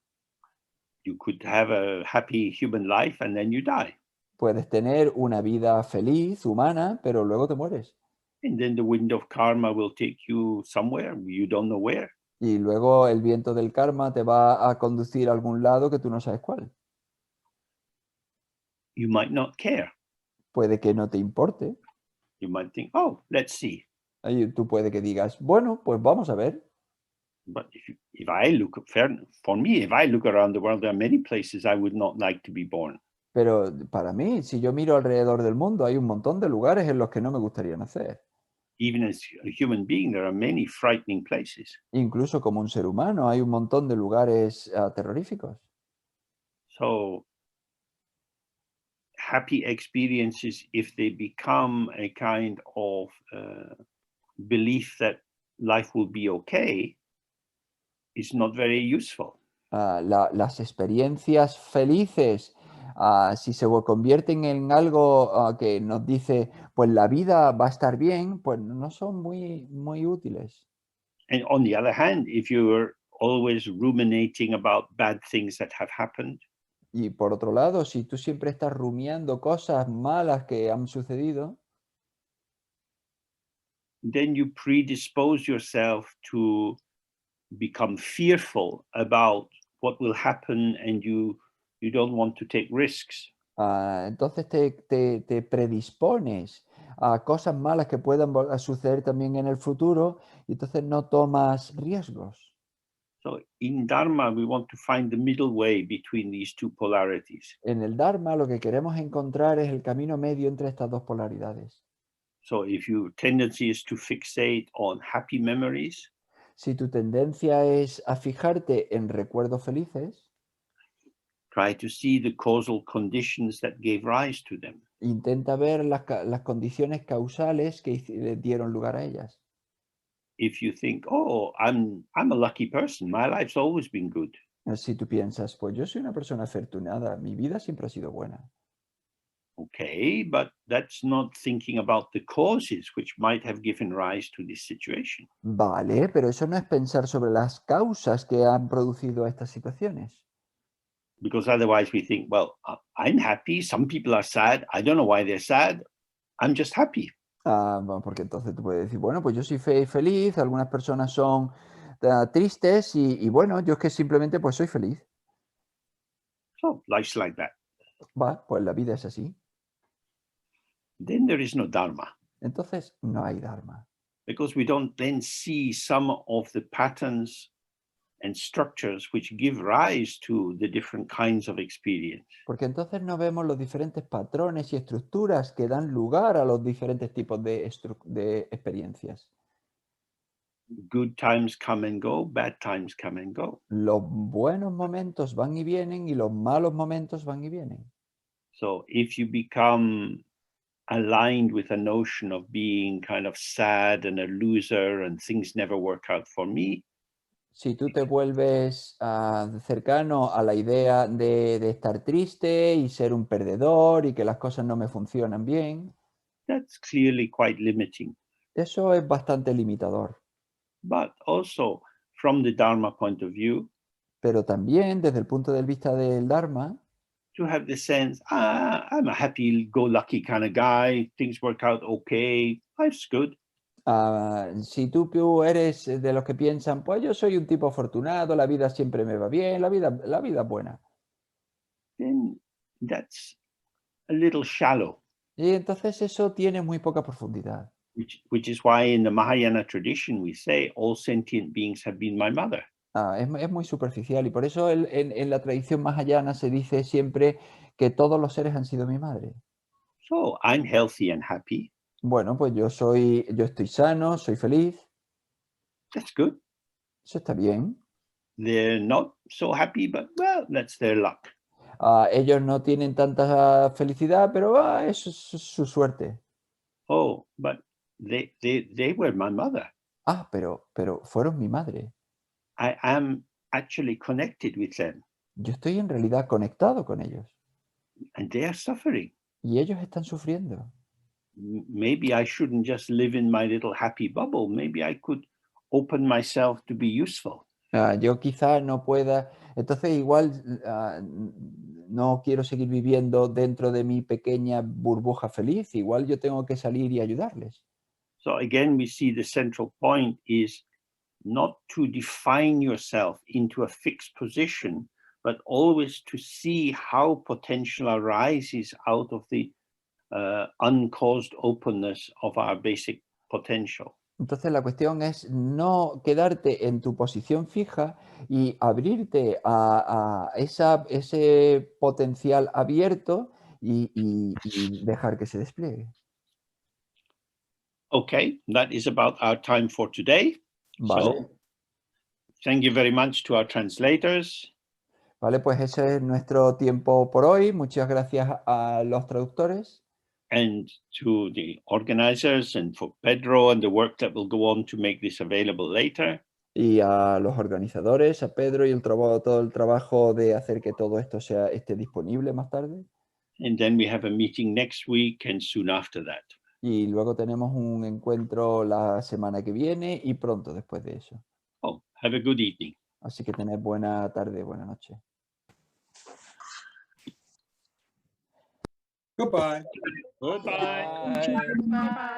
You could have a happy human life and then you die. Puedes tener una vida feliz, humana, pero luego te mueres. And then the wind of karma will take you somewhere, you don't know where. Y luego el viento del karma te va a conducir a algún lado que tú no sabes cuál. You might not care. Puede que no te importe. You might think, oh, let's see. Ahí tú puede que digas, bueno, pues vamos a ver. But if I look for me, if I look around the world, there are many places I would not like to be born. Pero para mí, si yo miro alrededor del mundo, hay un montón de lugares en los que no me gustaría nacer. Even as a human being, there are many frightening places. Incluso como un ser humano, hay un montón de lugares terroríficos. So happy experiences, if they become a kind of belief that life will be okay, is not very useful. Las experiencias felices, si se convierten en algo que nos dice, pues la vida va a estar bien, pues no son muy útiles. And on the other hand, if you're always ruminating about bad things that have happened, Y por otro lado, si tú siempre estás rumiando cosas malas que han sucedido, then you predispose yourself to become fearful about what will happen and you don't want to take risks. entonces te predispones a cosas malas que puedan a suceder también en el futuro y entonces no tomas riesgos. So in Dharma, we want to find the middle way between these two polarities. En el Dharma lo que queremos encontrar es el camino medio entre estas dos polaridades. So if your tendency is to fixate on happy memories, Si tu tendencia es a fijarte en recuerdos felices, try to see the causal conditions that gave rise to them. intenta ver las condiciones causales que dieron lugar a ellas. If you think, oh, I'm a lucky person, my life's always been good. Si tú piensas, pues yo soy una persona afortunada, mi vida siempre ha sido buena. Okay, but that's not thinking about the causes which might have given rise to this situation. Vale, pero eso no es pensar sobre las causas que han producido estas situaciones. Because otherwise we think, well, I'm happy. Some people are sad. I don't know why they're sad. I'm just happy. Porque entonces tú puedes decir, bueno, pues yo soy feliz, algunas personas son tristes y bueno, yo es que simplemente pues soy feliz. So life's like that. Va, pues la vida es así. Then there is no dharma, Entonces no hay dharma. because we don't then see some of the patterns and structures which give rise to the different kinds of experience. Porque entonces no vemos los diferentes patrones y estructuras que dan lugar a los diferentes tipos de experiencias. Good times come and go, bad times come and go. Los buenos momentos van y vienen y los malos momentos van y vienen. So if you become aligned with a notion of being kind of sad and a loser and things never work out for me, Si tú te vuelves cercano a la idea de estar triste y ser un perdedor y que las cosas no me funcionan bien, that's clearly quite limiting. eso es bastante limitador. But also, from the Dharma point of view, Pero también desde el punto de vista del Dharma, to have the sense, I'm a happy-go-lucky kind of guy, things work out okay, life's good. si tú eres de los que piensan, pues yo soy un tipo afortunado, la vida siempre me va bien, la vida es buena. Then that's a little shallow, Y entonces eso tiene muy poca profundidad. which is why in the Mahayana tradition we say all sentient beings have been my mother. Es muy superficial y por eso en la tradición mahayana se dice siempre que todos los seres han sido mi madre. So I'm healthy and happy. Bueno, pues yo estoy sano, soy feliz, That's good. eso está bien. They're not so happy, but well, that's their luck. Ellos no tienen tanta felicidad, pero eso es su suerte. Oh, but they were my mother. Pero fueron mi madre. I am actually connected with them, Yo estoy en realidad conectado con ellos and they are suffering. y ellos están sufriendo. Maybe I shouldn't just live in my little happy bubble. Maybe I could open myself to be useful. Yo quizá no pueda, entonces igual no quiero seguir viviendo dentro de mi pequeña burbuja feliz, igual yo tengo que salir y ayudarles. So again, we see the central point is not to define yourself into a fixed position, but always to see how potential arises out of the uncaused openness of our basic potential. Entonces la cuestión es no quedarte en tu posición fija y abrirte a ese potencial abierto y dejar que se despliegue. Okay, that is about our time for today. Vale, So thank you very much to our translators. vale, pues ese es nuestro tiempo por hoy. Muchas gracias a los traductores. And to the organizers and for Pedro and the work that will go on to make this available later. Y a los organizadores, a Pedro y todo el trabajo de hacer que todo esto esté disponible más tarde. And then we have a meeting next week and soon after that. Y luego tenemos un encuentro la semana que viene y pronto después de eso. Oh, have a good evening. Así que tened buena tarde, buena noche. Goodbye. Goodbye. Bye. Bye bye.